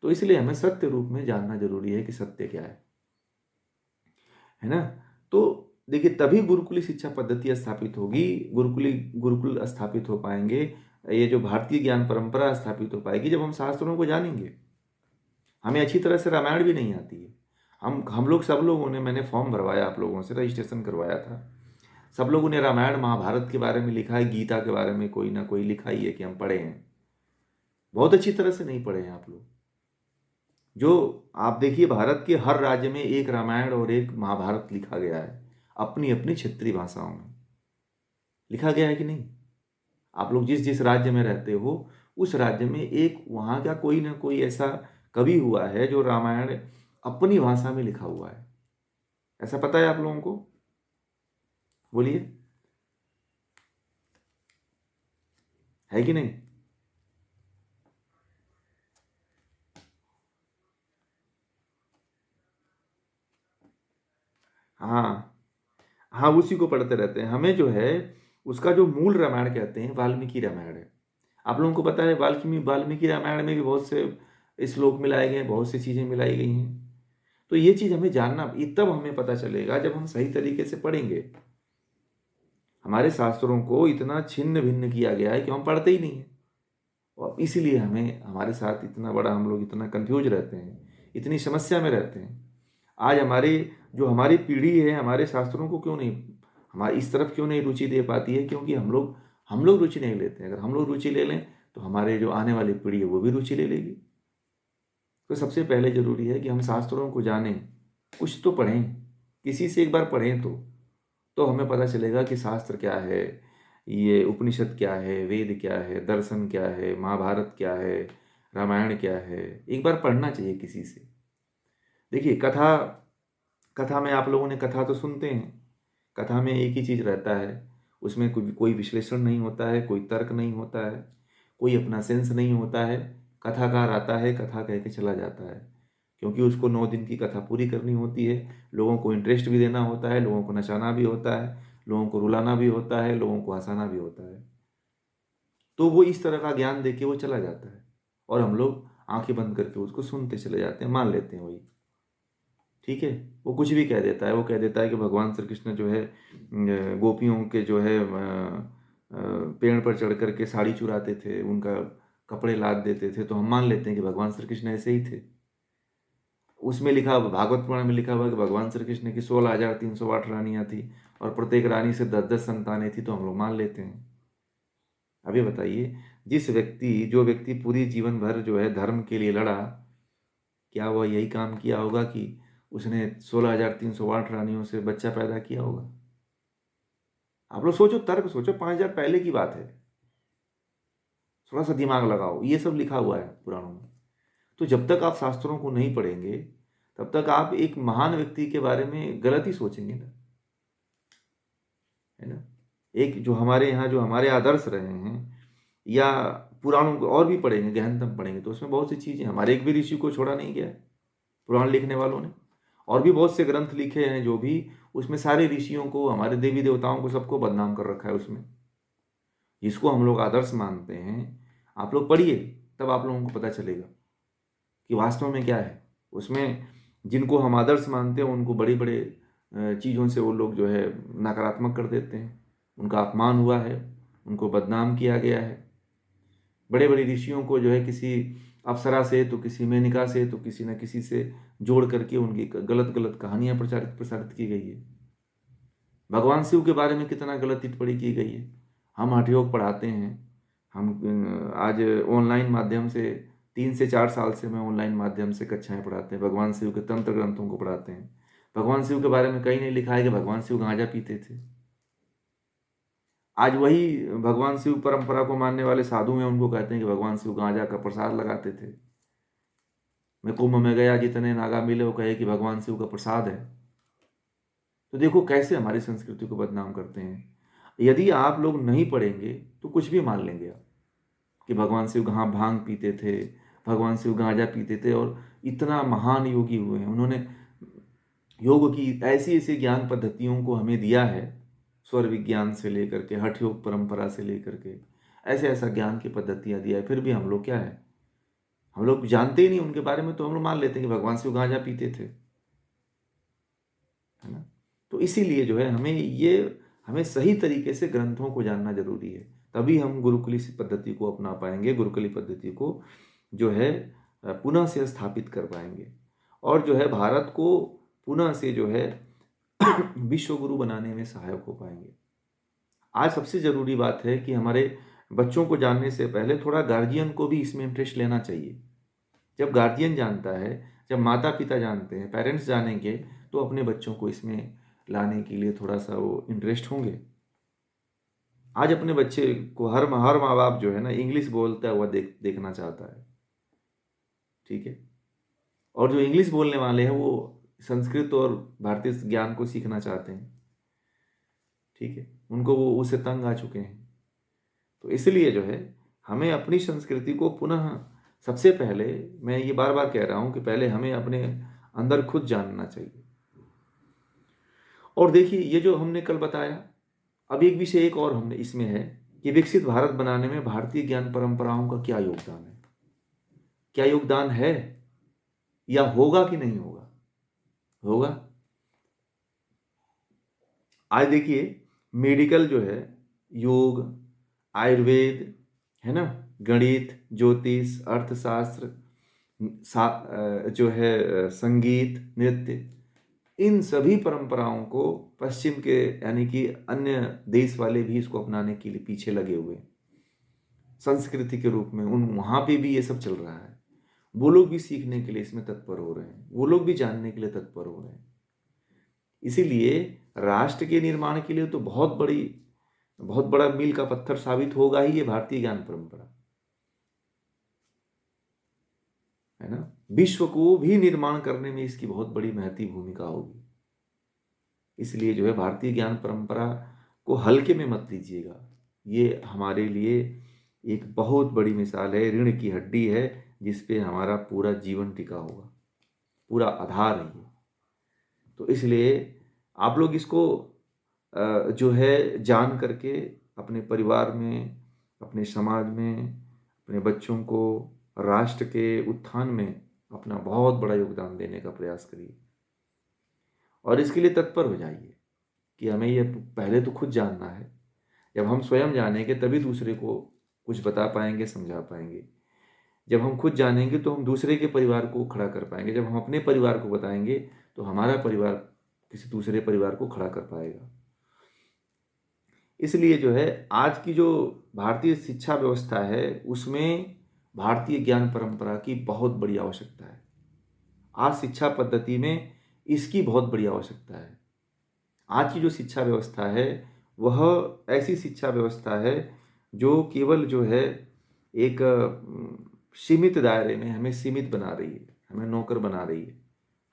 तो इसलिए हमें सत्य रूप में जानना जरूरी है कि सत्य क्या है ना। तो देखिए तभी गुरुकुली शिक्षा पद्धति स्थापित होगी, गुरुकुल स्थापित हो पाएंगे, ये जो भारतीय ज्ञान परंपरा स्थापित हो पाएगी जब हम शास्त्रों को जानेंगे। हमें अच्छी तरह से रामायण भी नहीं आती है। हम लोग सब लोगों ने, मैंने फॉर्म भरवाया, आप लोगों से रजिस्ट्रेशन करवाया था, सब लोगों ने रामायण महाभारत के बारे में लिखा है, गीता के बारे में कोई ना कोई लिखा ही है कि हम पढ़े हैं। बहुत अच्छी तरह से नहीं पढ़े हैं आप लोग। जो आप देखिए भारत के हर राज्य में एक रामायण और एक महाभारत लिखा गया है, अपनी अपनी क्षेत्रीय भाषाओं में लिखा गया है कि नहीं? आप लोग जिस जिस राज्य में रहते हो उस राज्य में एक वहाँ का कोई ना कोई ऐसा कवि हुआ है जो रामायण अपनी भाषा में लिखा हुआ है, ऐसा पता है आप लोगों को? बोलिए, है कि नहीं? हाँ, हाँ, उसी को पढ़ते रहते हैं। हमें जो है उसका जो मूल रामायण कहते हैं वाल्मीकि रामायण है। आप लोगों को पता है वाल्मीकि वाल्मीकि रामायण में भी बहुत से श्लोक मिलाए गए हैं, बहुत सी चीज़ें मिलाई गई हैं। तो ये चीज़ हमें जानना, ये तब हमें पता चलेगा जब हम सही तरीके से पढ़ेंगे। हमारे शास्त्रों को इतना छिन्न भिन्न किया गया है कि हम पढ़ते ही नहीं है, और इसीलिए हमें हमारे साथ इतना बड़ा, हम लोग इतना कंफ्यूज रहते हैं, इतनी समस्या में रहते हैं। आज हमारी पीढ़ी है हमारे शास्त्रों को क्यों नहीं, हमारी इस तरफ क्यों नहीं रुचि दे पाती है? क्योंकि हम लोग रुचि नहीं लेते हैं। अगर हम लोग रुचि ले लें तो हमारे जो आने वाली पीढ़ी है वो भी रुचि ले लेगी। तो सबसे पहले जरूरी है कि हम शास्त्रों को जानें, कुछ तो पढ़ें, किसी से एक बार पढ़ें तो हमें पता चलेगा कि शास्त्र क्या है, ये उपनिषद क्या है, वेद क्या है, दर्शन क्या है, महाभारत क्या है, रामायण क्या है। एक बार पढ़ना चाहिए किसी से। देखिए कथा कथा में आप लोगों ने कथा तो सुनते हैं, कथा में एक ही चीज़ रहता है, उसमें कोई कोई विश्लेषण नहीं होता है, कोई तर्क नहीं होता है, कोई अपना सेंस नहीं होता है। कथाकार आता है, कथा कह के चला जाता है, क्योंकि उसको 9 दिन की कथा पूरी करनी होती है। लोगों को इंटरेस्ट भी देना होता है, लोगों को नचाना भी होता है, लोगों को रुलाना भी होता है, लोगों को हंसाना भी होता है। तो वो इस तरह का ज्ञान दे के वो चला जाता है, और हम लोग आंखें बंद करके उसको सुनते चले जाते हैं, मान लेते हैं वही। ठीक है। वो कुछ भी कह देता है, वो कह देता है कि भगवान श्री कृष्ण जो है गोपियों के जो है पेड़ पर चढ़ कर के साड़ी चुराते थे, उनका कपड़े लाद देते थे, तो हम मान लेते हैं कि भगवान श्री कृष्ण ऐसे ही थे। उसमें लिखा, भागवत पुराण में लिखा हुआ है कि भगवान श्री कृष्ण की 16,308 रानियां थी और प्रत्येक रानी से 10-10 संतानें थी, तो हम लोग मान लेते हैं। अभी बताइए, जो व्यक्ति पूरी जीवन भर जो है धर्म के लिए लड़ा, क्या वह यही काम किया होगा कि उसने 16,308 रानियों से बच्चा पैदा किया होगा? आप लोग सोचो, तर्क सोचो, 5,000 पहले की बात है। थोड़ा सा दिमाग लगाओ, ये सब लिखा हुआ है पुराणों में। तो जब तक आप शास्त्रों को नहीं पढ़ेंगे, तब तक आप एक महान व्यक्ति के बारे में गलत ही सोचेंगे ना, है ना। एक जो हमारे यहाँ जो हमारे आदर्श रहे हैं, या पुराणों को और भी पढ़ेंगे, गहनतम पढ़ेंगे, तो उसमें बहुत सी चीज़ें, हमारे एक भी ऋषि को छोड़ा नहीं गया है पुराण लिखने वालों ने। और भी बहुत से ग्रंथ लिखे हैं जो भी, उसमें सारे ऋषियों को, हमारे देवी देवताओं को, सबको बदनाम कर रखा है उसमें। जिसको हम लोग आदर्श मानते हैं, आप लोग पढ़िए, तब आप लोगों को पता चलेगा कि वास्तव में क्या है उसमें। जिनको हम आदर्श मानते हैं, उनको बड़े बड़े चीज़ों से वो लोग जो है नकारात्मक कर देते हैं। उनका अपमान हुआ है, उनको बदनाम किया गया है। बड़े बड़े ऋषियों को जो है किसी अप्सरा से, तो किसी मेनका से, तो किसी न किसी से जोड़ करके उनकी गलत गलत कहानियाँ प्रचारित प्रसारित की गई है। भगवान शिव के बारे में कितना गलत टिप्पणी की गई है। हम हठ योग पढ़ाते हैं। हम आज ऑनलाइन माध्यम से 3 से 4 साल से मैं ऑनलाइन माध्यम से कक्षाएं पढ़ाते हैं, भगवान शिव के तंत्र ग्रंथों को पढ़ाते हैं। भगवान शिव के बारे में कहीं नहीं लिखा है कि भगवान शिव गांजा पीते थे। आज वही भगवान शिव परंपरा को मानने वाले साधु हैं, उनको कहते हैं कि भगवान शिव गांजा का प्रसाद लगाते थे। मैं कुंभ में गया, जितने नागा मिले वो कहे कि भगवान शिव का प्रसाद है। तो देखो कैसे हमारी संस्कृति को बदनाम करते हैं। यदि आप लोग नहीं पढ़ेंगे तो कुछ भी मान लेंगे आप कि भगवान शिव भांग पीते थे, भगवान शिव गांजा पीते थे, और इतना महान योगी हुए हैं। उन्होंने योग की ऐसी ऐसी ज्ञान पद्धतियों को हमें दिया है, स्वर विज्ञान से लेकर के, हठ योग परंपरा से लेकर के, ऐसे ऐसा ज्ञान की पद्धतियाँ दिया है। फिर भी हम लोग क्या है, हम लोग जानते ही नहीं उनके बारे में, तो हम लोग मान लेते हैं कि भगवान शिव गांजा पीते थे, है ना। तो इसीलिए जो है हमें सही तरीके से ग्रंथों को जानना जरूरी है, तभी हम गुरुकुली पद्धति को अपना पाएंगे, गुरुकुली पद्धति को जो है पुनः से स्थापित कर पाएंगे, और जो है भारत को पुनः से जो है विश्व गुरु बनाने में सहायक हो पाएंगे। आज सबसे ज़रूरी बात है कि हमारे बच्चों को जानने से पहले थोड़ा गार्जियन को भी इसमें इंटरेस्ट लेना चाहिए। जब गार्जियन जानता है, जब माता पिता जानते हैं, पेरेंट्स जानेंगे, तो अपने बच्चों को इसमें लाने के लिए थोड़ा सा वो इंटरेस्ट होंगे। आज अपने बच्चे को हर माँ बाप जो है ना इंग्लिश बोलता हुआ देखना चाहता है, ठीक है। और जो इंग्लिश बोलने वाले हैं वो संस्कृत और भारतीय ज्ञान को सीखना चाहते हैं, ठीक है। उनको वो उससे तंग आ चुके हैं। तो इसलिए जो है हमें अपनी संस्कृति को पुनः, सबसे पहले मैं ये बार बार कह रहा हूँ कि पहले हमें अपने अंदर खुद जानना चाहिए। और देखिए, ये जो हमने कल बताया, अब एक विषय एक और हमने इसमें है कि विकसित भारत बनाने में भारतीय ज्ञान परंपराओं का क्या योगदान है, क्या योगदान है, या होगा कि नहीं होगा। होगा। आज देखिए, मेडिकल जो है, योग, आयुर्वेद, है ना, गणित, ज्योतिष, अर्थशास्त्र, जो है संगीत, नृत्य, इन सभी परंपराओं को पश्चिम के यानी कि अन्य देश वाले भी इसको अपनाने के लिए पीछे लगे हुए हैं। संस्कृति के रूप में वहाँ पे भी ये सब चल रहा है। वो लोग भी सीखने के लिए इसमें तत्पर हो रहे हैं, वो लोग भी जानने के लिए तत्पर हो रहे हैं। इसीलिए राष्ट्र के निर्माण के लिए तो बहुत बड़ा मील का पत्थर साबित होगा ही ये भारतीय ज्ञान परंपरा, है ना। विश्व को भी निर्माण करने में इसकी बहुत बड़ी महती भूमिका होगी। इसलिए जो है भारतीय ज्ञान परंपरा को हल्के में मत लीजिएगा। ये हमारे लिए एक बहुत बड़ी मिसाल है, रीढ़ की हड्डी है, जिस पे हमारा पूरा जीवन टिका होगा, पूरा आधार है ये। तो इसलिए आप लोग इसको जो है जान करके अपने परिवार में, अपने समाज में, अपने बच्चों को राष्ट्र के उत्थान में अपना बहुत बड़ा योगदान देने का प्रयास करिए। और इसके लिए तत्पर हो जाइए कि हमें ये पहले तो खुद जानना है। जब हम स्वयं जानेंगे तभी दूसरे को कुछ बता पाएंगे, समझा पाएंगे। जब हम खुद जानेंगे तो हम दूसरे के परिवार को खड़ा कर पाएंगे। जब हम अपने परिवार को बताएंगे तो हमारा परिवार किसी दूसरे परिवार को खड़ा कर पाएगा। इसलिए जो है आज की जो भारतीय शिक्षा व्यवस्था है उसमें भारतीय ज्ञान परंपरा की बहुत बड़ी आवश्यकता है। आज शिक्षा पद्धति में इसकी बहुत बड़ी आवश्यकता है। आज की जो शिक्षा व्यवस्था है वह ऐसी शिक्षा व्यवस्था है जो केवल जो है एक सीमित दायरे में हमें सीमित बना रही है, हमें नौकर बना रही है,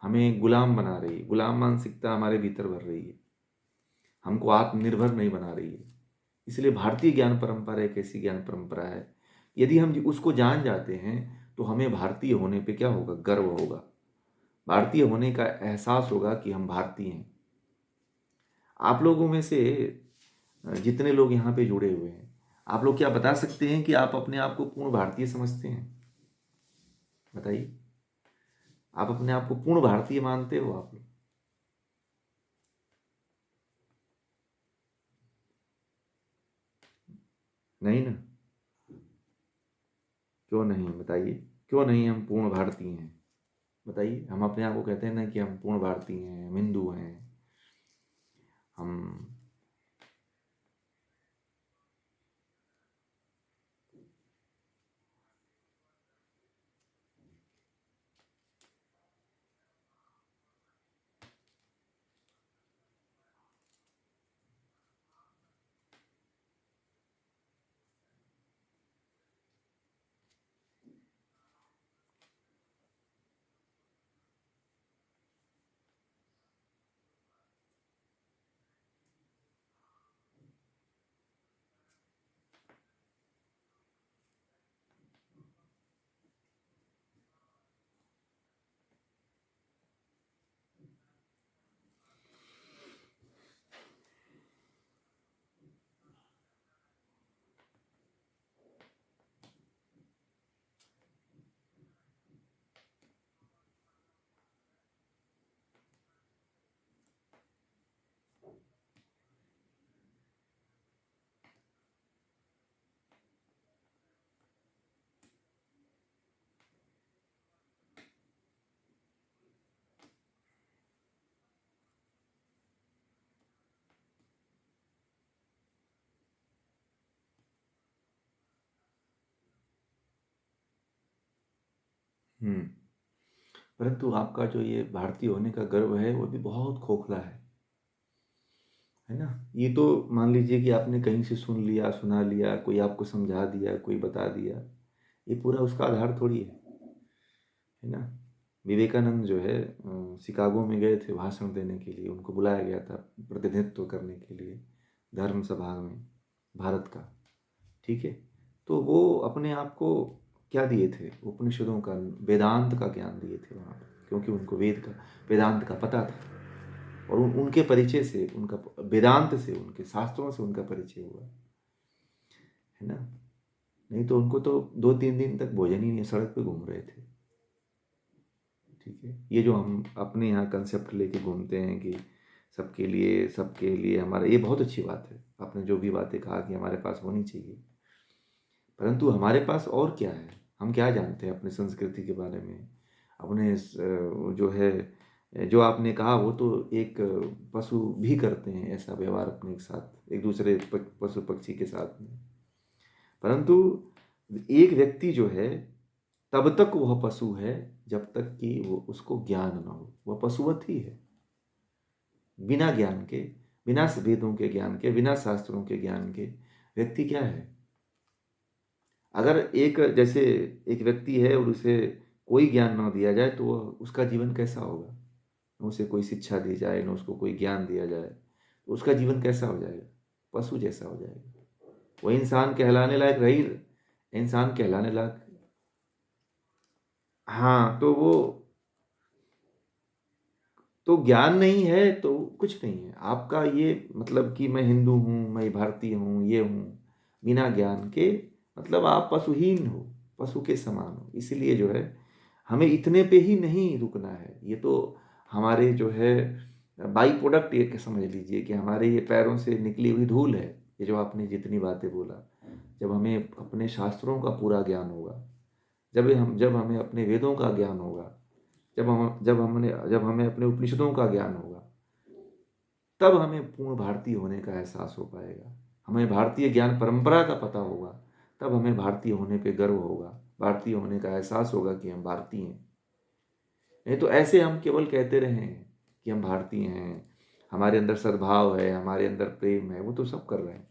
हमें गुलाम बना रही है। गुलाम मानसिकता हमारे भीतर भर रही है, हमको आत्मनिर्भर नहीं बना रही है। इसलिए भारतीय ज्ञान परंपरा एक ऐसी ज्ञान परंपरा है, यदि हम उसको जान जाते हैं तो हमें भारतीय होने पे क्या होगा, गर्व होगा। भारतीय होने का एहसास होगा कि हम भारतीय हैं। आप लोगों में से जितने लोग यहाँ पे जुड़े हुए हैं, आप लोग क्या बता सकते हैं कि आप अपने आप को पूर्ण भारतीय समझते हैं? बताइए, आप अपने आप को पूर्ण भारतीय मानते हो आप लोग? नहीं ना? क्यों नहीं, बताइए क्यों नहीं हम पूर्ण भारतीय हैं? बताइए। हम अपने आप को कहते हैं ना कि हम पूर्ण भारतीय हैं, हम हिंदू हैं, हम। हम्म। परंतु आपका जो ये भारतीय होने का गर्व है वो भी बहुत खोखला है ना? ये तो मान लीजिए कि आपने कहीं से सुन लिया, सुना लिया, कोई आपको समझा दिया, कोई बता दिया, ये पूरा उसका आधार थोड़ी है ना? विवेकानंद जो है शिकागो में गए थे भाषण देने के लिए, उनको बुलाया गया था प्रतिनिधित्व करने के लिए धर्म सभा में भारत का। ठीक है, तो वो अपने आप को क्या दिए थे, उपनिषदों का, वेदांत का ज्ञान दिए थे वहाँ पर, क्योंकि उनको वेदांत का पता था। और उनके परिचय से, उनका वेदांत से, उनके शास्त्रों से उनका परिचय हुआ, है ना? नहीं तो उनको तो 2-3 दिन तक भोजन ही नहीं, सड़क पे घूम रहे थे। ठीक है, ये जो हम अपने यहाँ कंसेप्ट लेके घूमते हैं कि सबके लिए हमारा, ये बहुत अच्छी बात है। आपने जो भी बातें कहा कि हमारे पास होनी चाहिए, परंतु हमारे पास और क्या है? हम क्या जानते हैं अपनी संस्कृति के बारे में? अपने जो है, जो आपने कहा वो तो एक पशु भी करते हैं ऐसा व्यवहार अपने साथ, एक दूसरे पशु पक्षी के साथ में। परंतु एक व्यक्ति जो है तब तक वह पशु है जब तक कि वो उसको ज्ञान न हो, वह पशुवत ही है। बिना ज्ञान के, बिना वेदों के ज्ञान के, बिना शास्त्रों के ज्ञान के व्यक्ति क्या है? अगर एक जैसे एक व्यक्ति है और उसे कोई ज्ञान ना दिया जाए तो वह, उसका जीवन कैसा होगा? न उसे कोई शिक्षा दी जाए, न उसको कोई ज्ञान दिया जाए, तो उसका जीवन कैसा हो जाएगा? पशु जैसा हो जाएगा। वह इंसान कहलाने लायक रही, इंसान कहलाने लायक। हाँ, तो ज्ञान नहीं है तो कुछ नहीं है आपका। ये मतलब कि मैं हिंदू हूँ, मैं भारतीय हूँ, ये हूँ, बिना ज्ञान के मतलब आप पशुहीन हो, पशु के समान हो। इसलिए जो है हमें इतने पे ही नहीं रुकना है। ये तो हमारे जो है बाई प्रोडक्ट ये समझ लीजिए कि हमारे ये पैरों से निकली हुई धूल है, ये जो आपने जितनी बातें बोला। जब हमें अपने शास्त्रों का पूरा ज्ञान होगा, जब हमें अपने वेदों का ज्ञान होगा, जब हमें अपने उपनिषदों का ज्ञान होगा, तब हमें पूर्ण भारतीय होने का एहसास हो पाएगा। हमें भारतीय ज्ञान परंपरा का पता होगा, तब हमें भारतीय होने पे गर्व होगा, भारतीय होने का एहसास होगा कि हम भारतीय हैं। नहीं तो ऐसे हम केवल कहते रहें कि हम भारतीय हैं, हमारे अंदर सद्भाव है, हमारे अंदर प्रेम है, वो तो सब कर रहे हैं।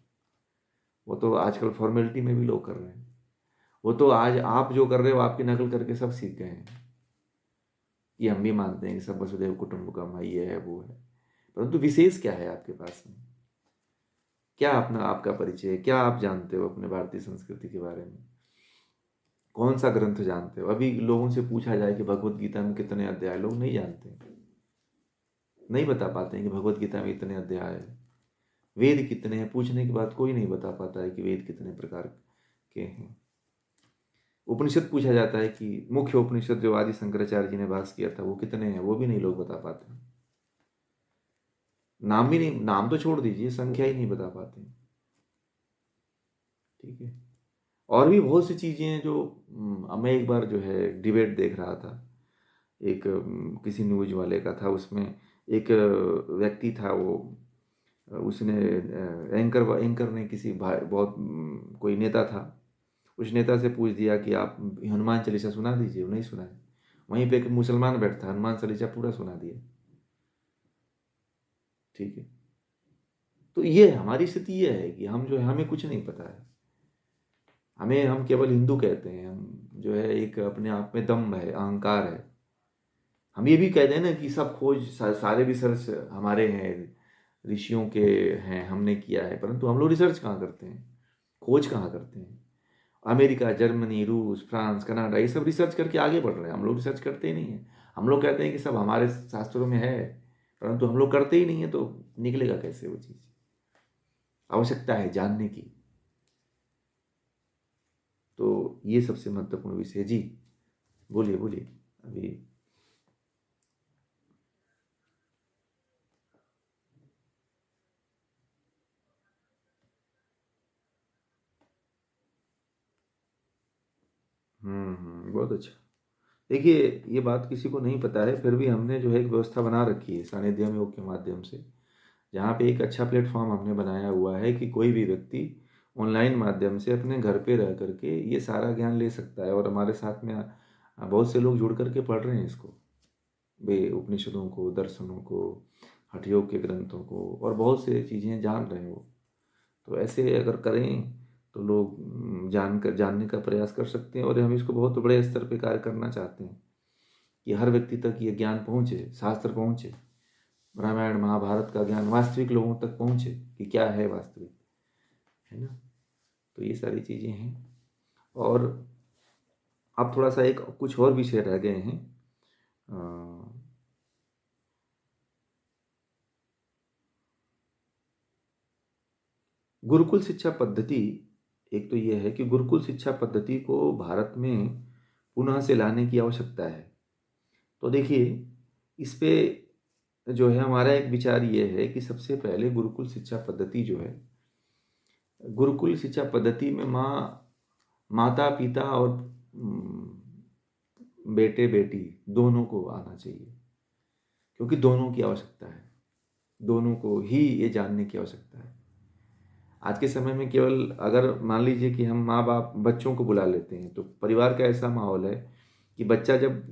वो तो आजकल फॉर्मेलिटी में भी लोग कर रहे हैं। वो तो आज आप जो कर रहे हो आपकी नकल करके सब सीख गए हैं कि हम भी मानते हैं कि सब वसुधैव कुटुंबकम है, ये है वो है। परंतु विशेष क्या है आपके पास में? क्या अपना आपका परिचय है? क्या आप जानते हो अपने भारतीय संस्कृति के बारे में? कौन सा ग्रंथ जानते हो? अभी लोगों से पूछा जाए कि भगवत गीता में कितने अध्याय, लोग नहीं जानते, नहीं बता पाते हैं कि भगवत गीता में इतने अध्याय है। वेद कितने हैं पूछने के बाद कोई नहीं बता पाता है कि वेद कितने प्रकार के हैं। उपनिषद पूछा जाता है कि मुख्य उपनिषद जो आदि शंकराचार्य जी ने भाष्य किया था वो कितने हैं, वो भी नहीं लोग बता पाते। नाम भी नहीं, नाम तो छोड़ दीजिए, संख्या ही नहीं बता पाते। ठीक है। और भी बहुत सी चीज़ें हैं जो मैं एक बार जो है डिबेट देख रहा था, एक किसी न्यूज वाले का था, उसमें एक व्यक्ति था, वो उसने एंकर ने किसी बहुत कोई नेता था, उस नेता से पूछ दिया कि आप हनुमान चालीसा सुना दीजिए, वो नहीं सुना है। वहीं पे एक मुसलमान बैठा, हनुमान चालीसा पूरा सुना दिया। ठीक है। तो ये हमारी स्थिति ये है कि हम जो है हमें कुछ नहीं पता है, हम केवल हिंदू कहते हैं, हम जो है एक अपने आप में दम्भ है, अहंकार है। हम ये भी कह दें ना कि सब खोज सारे रिसर्च हमारे हैं, ऋषियों के हैं, हमने किया है, परंतु हम लोग रिसर्च कहाँ करते हैं, खोज कहाँ करते हैं? अमेरिका, जर्मनी, रूस, फ्रांस, कनाडा, ये सब रिसर्च करके आगे बढ़ रहे हैं, हम लोग रिसर्च करते ही नहीं हैं। हम लोग कहते हैं कि सब हमारे शास्त्रों में है, परंतु हम लोग करते ही नहीं है, तो निकलेगा कैसे वो चीज़? आवश्यकता है जानने की। तो ये सबसे महत्वपूर्ण विषय। जी बोलिए बोलिए अभी। बहुत अच्छा। देखिए, ये बात किसी को नहीं पता है, फिर भी हमने जो है एक व्यवस्था बना रखी है सानिध्यम योग के माध्यम से, जहाँ पे एक अच्छा प्लेटफॉर्म हमने बनाया हुआ है कि कोई भी व्यक्ति ऑनलाइन माध्यम से अपने घर पे रह करके ये सारा ज्ञान ले सकता है। और हमारे साथ में बहुत से लोग जुड़ करके पढ़ रहे हैं इसको, वे उपनिषदों को, दर्शनों को, हठ योग के ग्रंथों को, और बहुत से चीज़ें जान रहे हैं वो। तो ऐसे अगर करें तो लोग जानने का प्रयास कर सकते हैं, और हम इसको बहुत बड़े स्तर पे कार्य करना चाहते हैं कि हर व्यक्ति तक ये ज्ञान पहुँचे, शास्त्र पहुँचे, रामायण महाभारत का ज्ञान वास्तविक लोगों तक पहुँचे कि क्या है वास्तविक, है ना? तो ये सारी चीज़ें हैं। और अब थोड़ा सा एक कुछ और विषय रह गए हैं। अ, गुरुकुल शिक्षा पद्धति, एक तो ये है कि गुरुकुल शिक्षा पद्धति को भारत में पुनः से लाने की आवश्यकता है। तो देखिए, इस पे जो है हमारा एक विचार ये है कि सबसे पहले गुरुकुल शिक्षा पद्धति जो है, गुरुकुल शिक्षा पद्धति में माता पिता और बेटे बेटी दोनों को आना चाहिए, क्योंकि दोनों की आवश्यकता है, दोनों को ही ये जानने की आवश्यकता है। आज के समय में केवल अगर मान लीजिए कि हम माँ बाप बच्चों को बुला लेते हैं, तो परिवार का ऐसा माहौल है कि बच्चा जब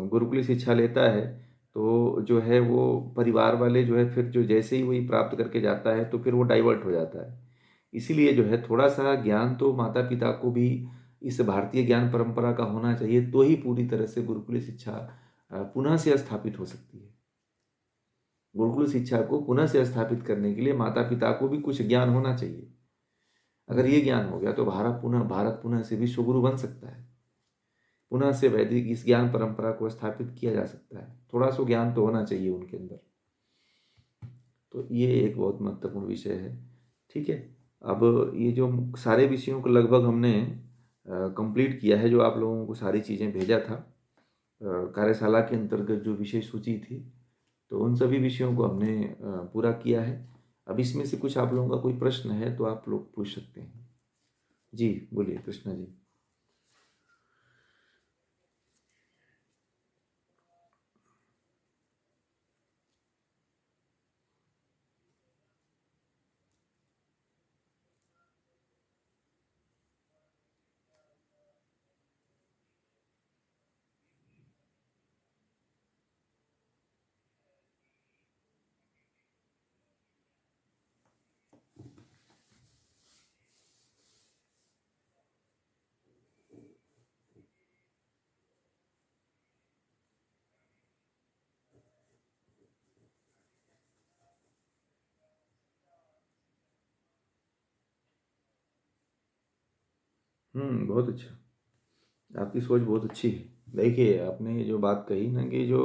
गुरुकुली शिक्षा लेता है तो जो है वो परिवार वाले जो है फिर जो जैसे ही वही प्राप्त करके जाता है तो फिर वो डाइवर्ट हो जाता है। इसीलिए जो है थोड़ा सा ज्ञान तो माता पिता को भी इस भारतीय ज्ञान परंपरा का होना चाहिए, तो ही पूरी तरह से गुरुकुली शिक्षा पुनः से स्थापित हो सकती है। गुरुकुल शिक्षा को पुनः से स्थापित करने के लिए माता पिता को भी कुछ ज्ञान होना चाहिए। अगर ये ज्ञान हो गया तो भारत पुनः से विश्व गुरु बन सकता है, पुनः से वैदिक इस ज्ञान परंपरा को स्थापित किया जा सकता है। थोड़ा सा ज्ञान तो होना चाहिए उनके अंदर। तो ये एक बहुत महत्वपूर्ण विषय है। ठीक है। अब ये जो सारे विषयों को लगभग हमने कंप्लीट किया है, जो आप लोगों को सारी चीज़ें भेजा था कार्यशाला के अंतर्गत जो विषय सूची थी, तो उन सभी विषयों को हमने पूरा किया है। अब इसमें से कुछ आप लोगों का कोई प्रश्न है तो आप लोग पूछ सकते हैं। जी, बोलिए कृष्णा जी। बहुत अच्छा। आपकी सोच बहुत अच्छी है। देखिए, आपने जो बात कही ना कि जो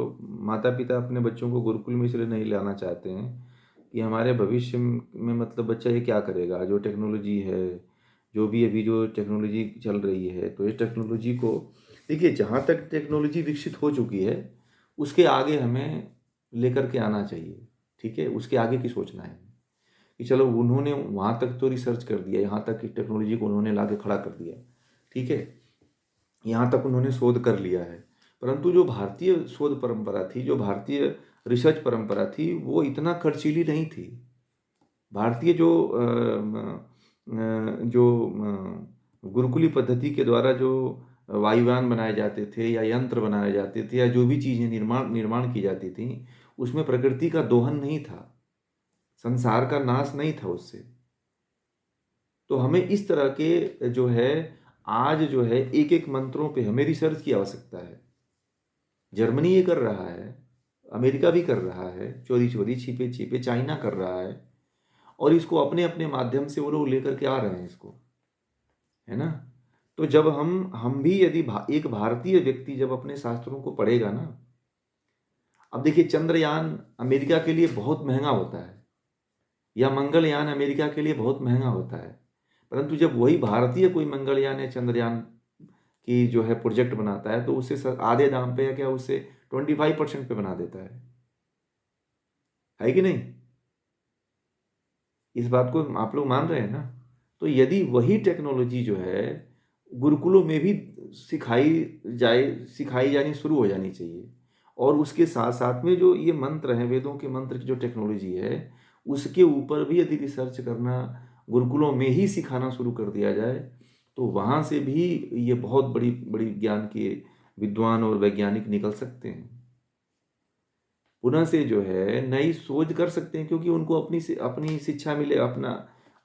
माता-पिता अपने बच्चों को गुरुकुल में इसलिए नहीं लाना चाहते हैं कि हमारे भविष्य में मतलब बच्चा ये क्या करेगा? जो टेक्नोलॉजी है, जो भी अभी जो टेक्नोलॉजी चल रही है, तो इस टेक्नोलॉजी को देखिए जहाँ तक टेक्नोलॉजी विकसित हो चुकी है, उसके आगे हमें लेकर के आना चाहिए, ठीक है? उसके आगे की सोचना है कि चलो उन्होंने वहाँ तक तो रिसर्च कर दिया, यहाँ तक की टेक्नोलॉजी को उन्होंने ला के खड़ा कर दिया, ठीक है? यहाँ तक उन्होंने शोध कर लिया है। परंतु जो भारतीय शोध परंपरा थी, जो भारतीय रिसर्च परंपरा थी, वो इतना खर्चीली नहीं थी। भारतीय गुरुकुली पद्धति के द्वारा जो वायुयान बनाए जाते थे या यंत्र बनाए जाते थे या जो भी चीज़ें निर्माण निर्माण की जाती थीं, उसमें प्रकृति का दोहन नहीं था, संसार का नाश नहीं था उससे। तो हमें इस तरह के जो है आज जो है एक-एक मंत्रों पे हमें रिसर्च की आवश्यकता है। जर्मनी ये कर रहा है, अमेरिका भी कर रहा है, चोरी-चोरी, छिपे-छिपे चाइना कर रहा है और इसको अपने-अपने माध्यम से वो लोग लेकर के आ रहे हैं इसको, है ना? तो जब हम भी यदि एक भारतीय व्यक्ति जब अपने शास्त्रों को पढ़ेगा ना, अब देखिए चंद्रयान अमेरिका के लिए बहुत महँगा होता है या मंगलयान अमेरिका के लिए बहुत महँगा होता है। परंतु जब वही भारतीय कोई मंगलयान या चंद्रयान की जो है प्रोजेक्ट बनाता है तो उसे आधे दाम पे या क्या उसे 25% पे बना देता है कि नहीं? इस बात को आप लोग मान रहे हैं ना? तो यदि वही टेक्नोलॉजी जो है गुरुकुलों में भी सिखाई जानी शुरू हो जानी चाहिए और उसके साथ-साथ में जो ये मंत्र हैं, वेदों के मंत्र की जो टेक्नोलॉजी है, उसके ऊपर भी यदि रिसर्च करना गुरुकुलों में ही सिखाना शुरू कर दिया जाए, तो वहाँ से भी ये बहुत बड़ी ज्ञान के विद्वान और वैज्ञानिक निकल सकते हैं। पुनः से जो है नई सोच कर सकते हैं क्योंकि उनको अपनी शिक्षा मिले अपना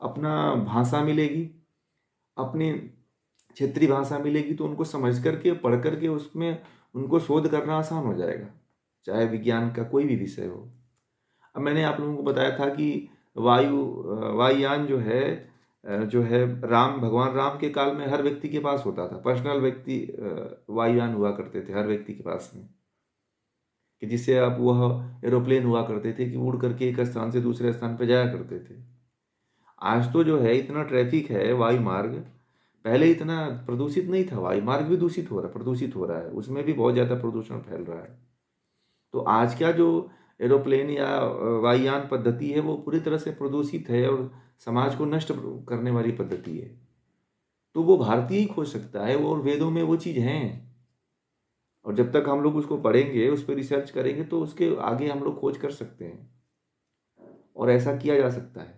अपना भाषा मिलेगी, अपनी क्षेत्रीय भाषा मिलेगी तो उनको समझ करके, पढ़ करके उसमें उनको शोध करना आसान हो जाएगा, चाहे विज्ञान का कोई भी विषय हो। अब मैंने आप लोगों को बताया था कि वायुयान जो है भगवान राम के काल में हर व्यक्ति के पास होता था, पर्सनल वायुयान हुआ करते थे हर व्यक्ति के पास में। कि जिससे अब वह एरोप्लेन हुआ करते थे कि उड़ करके एक स्थान से दूसरे स्थान पर जाया करते थे। आज तो जो है इतना ट्रैफिक है वायु मार्ग, पहले इतना प्रदूषित नहीं था, वायु मार्ग भी प्रदूषित हो रहा है, उसमें भी बहुत ज़्यादा प्रदूषण फैल रहा है। तो आज का जो एरोप्लेन या वायुयान पद्धति है वो पूरी तरह से प्रदूषित है और समाज को नष्ट करने वाली पद्धति है। तो वो भारतीय ही खोज सकता है और वेदों में वो चीज़ हैं। और जब तक हम लोग उसको पढ़ेंगे, उस पे रिसर्च करेंगे तो उसके आगे हम लोग खोज कर सकते हैं और ऐसा किया जा सकता है।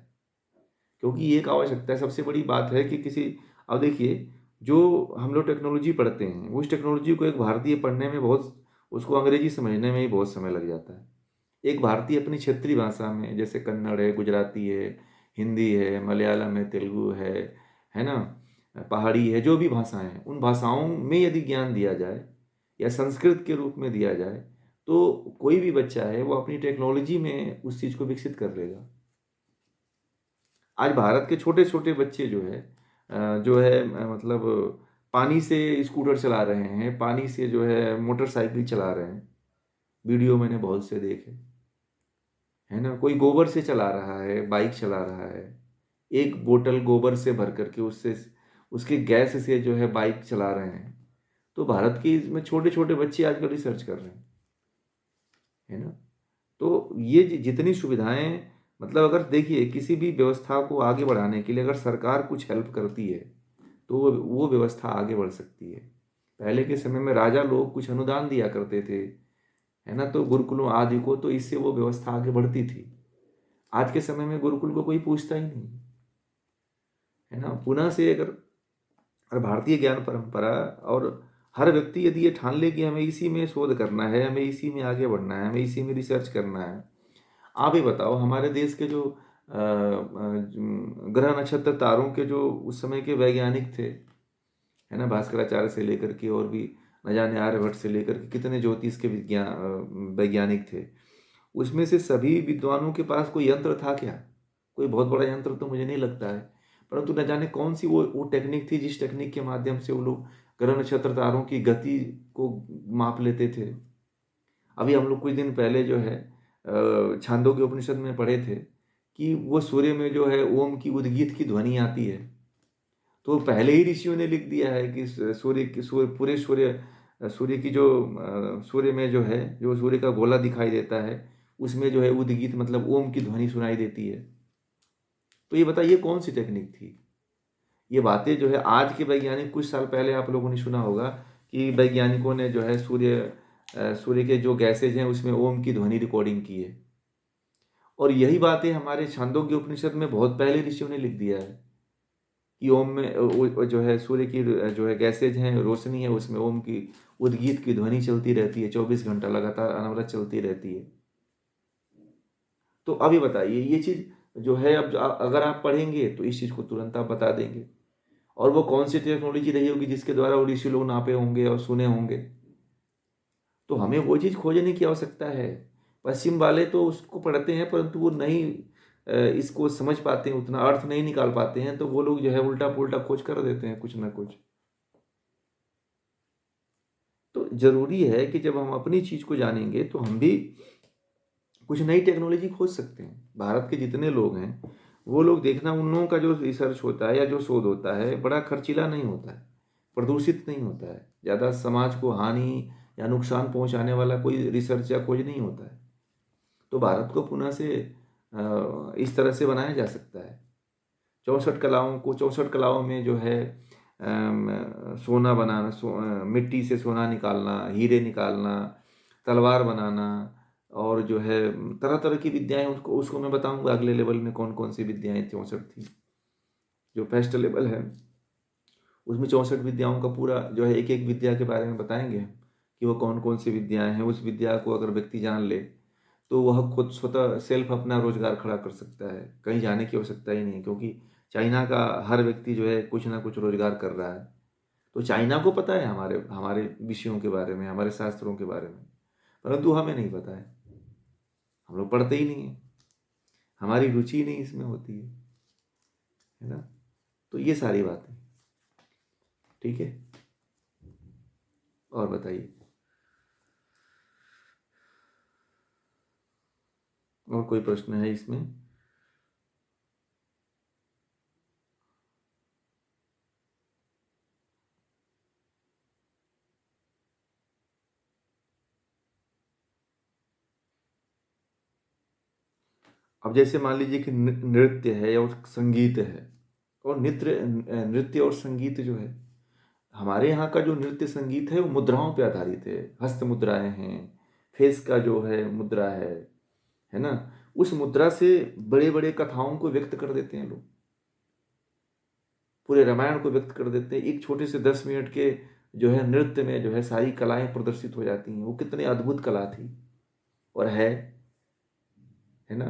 क्योंकि ये एक आवश्यकता है, सबसे बड़ी बात है कि अब देखिए जो हम लोग टेक्नोलॉजी पढ़ते हैं, उस टेक्नोलॉजी को एक भारतीय पढ़ने में उसको अंग्रेजी समझने में ही बहुत समय लग जाता है। एक भारतीय अपनी क्षेत्रीय भाषा में जैसे कन्नड़ है, गुजराती है, हिंदी है, मलयालम है, तेलुगु है ना? पहाड़ी है, जो भी भाषाएँ हैं, उन भाषाओं में यदि ज्ञान दिया जाए या संस्कृत के रूप में दिया जाए, तो कोई भी बच्चा है वो अपनी टेक्नोलॉजी में उस चीज़ को विकसित कर लेगा। आज भारत के छोटे-छोटे बच्चे जो है मतलब पानी से स्कूटर चला रहे हैं, पानी से जो है मोटरसाइकिल चला रहे हैं। वीडियो मैंने बहुत से देखे, है ना? कोई गोबर से चला रहा है, बाइक चला रहा है। एक बोतल गोबर से भर कर के उसके गैस से जो है बाइक चला रहे हैं। तो भारत के इसमें छोटे-छोटे बच्चे आजकल रिसर्च कर रहे हैं, है ना? तो ये जितनी सुविधाएं, मतलब अगर देखिए किसी भी व्यवस्था को आगे बढ़ाने के लिए अगर सरकार कुछ हेल्प करती है तो वो व्यवस्था आगे बढ़ सकती है। पहले के समय में राजा लोग कुछ अनुदान दिया करते थे, है ना, तो गुरुकुलों आदि को, तो इससे वो व्यवस्था आगे बढ़ती थी। आज के समय में गुरुकुल को कोई पूछता ही नहीं, है ना। पुनः से अगर भारतीय ज्ञान परंपरा और हर व्यक्ति यदि ये ठान ले कि हमें इसी में शोध करना है, हमें इसी में आगे बढ़ना है, हमें इसी में रिसर्च करना है। आप ही बताओ, हमारे देश के जो ग्रह नक्षत्र तारों के जो उस समय के वैज्ञानिक थे, है ना, भास्कराचार्य से लेकर के और भी न जाने आर्यभट्ट से लेकर के कितने ज्योतिष के वैज्ञानिक थे, उसमें से सभी विद्वानों के पास कोई यंत्र था क्या? कोई बहुत बड़ा यंत्र तो मुझे नहीं लगता है, परंतु न जाने कौन सी वो टेक्निक थी जिस टेक्निक के माध्यम से वो लोग ग्रह नक्षत्र तारों की गति को माप लेते थे। अभी हम लोग कुछ दिन पहले जो है छांदोग्य उपनिषद में पढ़े थे कि वो सूर्य में जो है ओम की उद्गीत की ध्वनि आती है। तो पहले ही ऋषियों ने लिख दिया है कि सूर्य की जो सूर्य में जो है, जो सूर्य का गोला दिखाई देता है, उसमें जो है उद्गीत मतलब ओम की ध्वनि सुनाई देती है। तो ये बताइए कौन सी टेक्निक थी? ये बातें जो है आज के वैज्ञानिक, कुछ साल पहले आप लोगों ने सुना होगा कि वैज्ञानिकों ने जो है सूर्य के जो गैसेज हैं उसमें ओम की ध्वनि रिकॉर्डिंग की है। और यही बातें हमारे छांदोग्य उपनिषद में बहुत पहले ऋषियों ने लिख दिया है कि ओम में जो है सूर्य की जो है गैसेज हैं, रोशनी है, उसमें ओम की उद्गीत की ध्वनि चलती रहती है, 24 घंटा लगातार अनवरत चलती रहती है। तो अभी बताइए ये चीज़ जो है, अब अगर आप पढ़ेंगे तो इस चीज़ को तुरंत आप बता देंगे। और वो कौन सी टेक्नोलॉजी रही होगी जिसके द्वारा वो ऋषि लोग नापे होंगे और सुने होंगे। तो हमें वो चीज़ खोजने की आवश्यकता है। पश्चिम वाले तो उसको पढ़ते हैं परंतु वो नहीं इसको समझ पाते हैं, उतना अर्थ नहीं निकाल पाते हैं, तो वो लोग जो है उल्टा पुल्टा खोज कर देते हैं कुछ ना कुछ। तो ज़रूरी है कि जब हम अपनी चीज़ को जानेंगे तो हम भी कुछ नई टेक्नोलॉजी खोज सकते हैं। भारत के जितने लोग हैं वो लोग देखना, उन लोगों का जो रिसर्च होता है या जो शोध होता है बड़ा खर्चीला नहीं होता है, प्रदूषित नहीं होता है, ज़्यादा समाज को हानि या नुकसान पहुंचाने वाला कोई रिसर्च या खोज नहीं होता है। तो भारत को पुनः से इस तरह से बनाया जा सकता है। 64 कलाओं में जो है सोना बनाना, मिट्टी से सोना निकालना, हीरे निकालना, तलवार बनाना, और जो है तरह तरह की विद्याएं, उसको उसको मैं बताऊंगा अगले लेवल में कौन कौन सी विद्याएं 64 थी। जो फर्स्ट लेवल है उसमें 64 विद्याओं का पूरा जो है एक एक विद्या के बारे में बताएंगे कि वो कौन कौन सी विद्याएं हैं। उस विद्या को अगर व्यक्ति जान ले तो वह खुद स्वतः सेल्फ अपना रोजगार खड़ा कर सकता है, कहीं जाने की आवश्यकता ही नहीं, क्योंकि चाइना का हर व्यक्ति जो है कुछ ना कुछ रोजगार कर रहा है। तो चाइना को पता है हमारे हमारे विषयों के बारे में, हमारे शास्त्रों के बारे में, परंतु हमें नहीं पता है। हम लोग पढ़ते ही नहीं है, हमारी रुचि ही नहीं इसमें होती है ना। तो ये सारी बातें ठीक है। और बताइए, और कोई प्रश्न है इसमें? अब जैसे मान लीजिए कि नृत्य है और संगीत है, और नृत्य और संगीत जो है, हमारे यहाँ का जो नृत्य संगीत है वो मुद्राओं पे आधारित है। हस्त मुद्राएं हैं, फेस का जो है मुद्रा है ना। उस मुद्रा से बड़े बड़े कथाओं को व्यक्त कर देते हैं लोग, पूरे रामायण को व्यक्त कर देते हैं। एक छोटे से 10 मिनट के जो है नृत्य में जो है सारी कलाएं प्रदर्शित हो जाती हैं। वो कितनी अद्भुत कला थी और है ना।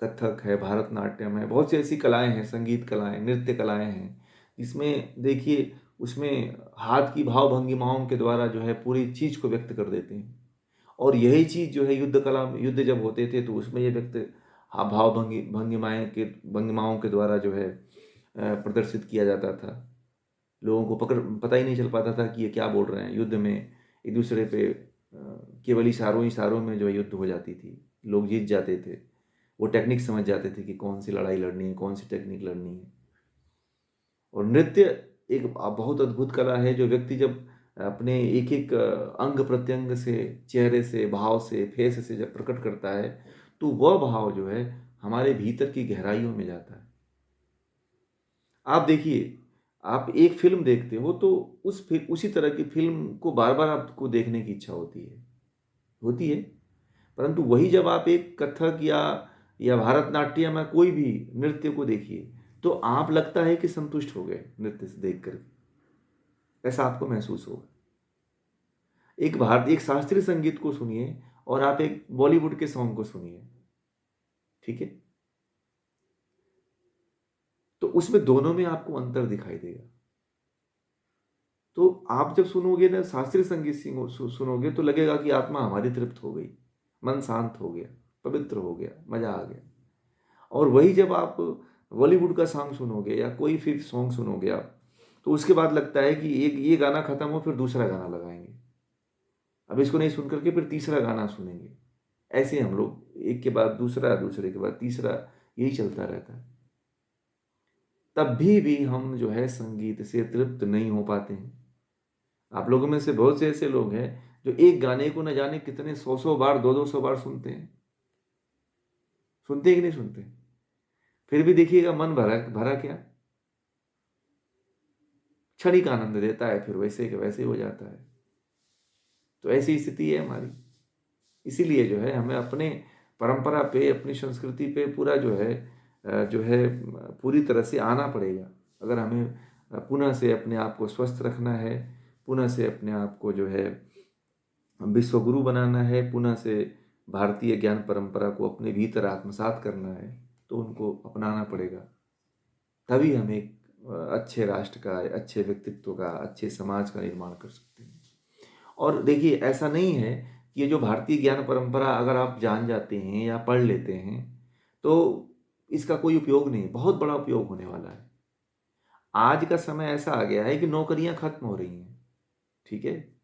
कथक है, भारतनाट्यम है, बहुत सी ऐसी कलाएं हैं, संगीत कलाएं, नृत्य कलाएं हैं, इसमें देखिए उसमें हाथ की भाव भंगिमाओं के द्वारा जो है पूरी चीज को व्यक्त कर देते हैं। और यही चीज जो है युद्ध कला, युद्ध जब होते थे तो उसमें ये व्यक्त भाव भंगिमाओं के द्वारा जो है प्रदर्शित किया जाता था। लोगों को पता ही नहीं चल पाता था कि ये क्या बोल रहे हैं। युद्ध में एक दूसरे पे केवल इशारों इशारों में जो है युद्ध हो जाती थी, लोग जीत जाते थे। वो टेक्निक समझ जाते थे कि कौन सी लड़ाई लड़नी है, कौन सी टेक्निक लड़नी है। और नृत्य एक बहुत अद्भुत कला है, जो व्यक्ति जब अपने एक-एक अंग प्रत्यंग से, चेहरे से, भाव से, फेस से जब प्रकट करता है, तो वह भाव जो है हमारे भीतर की गहराइयों में जाता है। आप देखिए, आप एक फ़िल्म देखते हो तो उसी तरह की फ़िल्म को बार-बार आपको देखने की इच्छा होती है। होती है, परंतु वही जब आप एक कथक या भरतनाट्यम या कोई भी नृत्य को देखिए, तो आप लगता है कि संतुष्ट हो गए नृत्य से देख कर के। ऐसा आपको महसूस होगा। एक शास्त्रीय संगीत को सुनिए और आप एक बॉलीवुड के सॉन्ग को सुनिए, ठीक है? तो उसमें दोनों में आपको अंतर दिखाई देगा। तो आप जब सुनोगे ना शास्त्रीय संगीत सुनोगे तो लगेगा कि आत्मा हमारी तृप्त हो गई, मन शांत हो गया, पवित्र हो गया, मज़ा आ गया। और वही जब आप बॉलीवुड का सॉन्ग सुनोगे या कोई फिर सॉन्ग सुनोगे आप, तो उसके बाद लगता है कि एक ये गाना खत्म हो फिर दूसरा गाना लगाएँगे। अब इसको नहीं सुन कर के फिर तीसरा गाना सुनेंगे। ऐसे हम लोग एक के बाद दूसरा, दूसरे के बाद तीसरा, यही चलता रहता है। तब भी हम जो है संगीत से तृप्त नहीं हो पाते हैं। आप लोगों में से बहुत से ऐसे लोग हैं जो एक गाने को न जाने कितने 100-100 बार, 200-200 बार सुनते हैं। सुनते हैं कि नहीं सुनते? फिर भी देखिएगा मन भरा भरा क्या? क्षणिक आनंद देता है, फिर वैसे के वैसे हो जाता है। तो ऐसी स्थिति है हमारी। इसीलिए जो है हमें अपने परंपरा पे, अपनी संस्कृति पे पूरा जो है पूरी तरह से आना पड़ेगा। अगर हमें पुनः से अपने आप को स्वस्थ रखना है, पुनः से अपने आप को जो है विश्वगुरु बनाना है, पुनः से भारतीय ज्ञान परंपरा को अपने भीतर आत्मसात करना है, तो उनको अपनाना पड़ेगा। तभी हम एक अच्छे राष्ट्र का, अच्छे व्यक्तित्व का, अच्छे समाज का निर्माण कर सकते हैं। और देखिए ऐसा नहीं है कि ये जो भारतीय ज्ञान परंपरा अगर आप जान जाते हैं या पढ़ लेते हैं, तो इसका कोई उपयोग नहीं, बहुत बड़ा उपयोग होने वाला है। आज का समय ऐसा आ गया है कि नौकरियां खत्म हो रही हैं, ठीक है?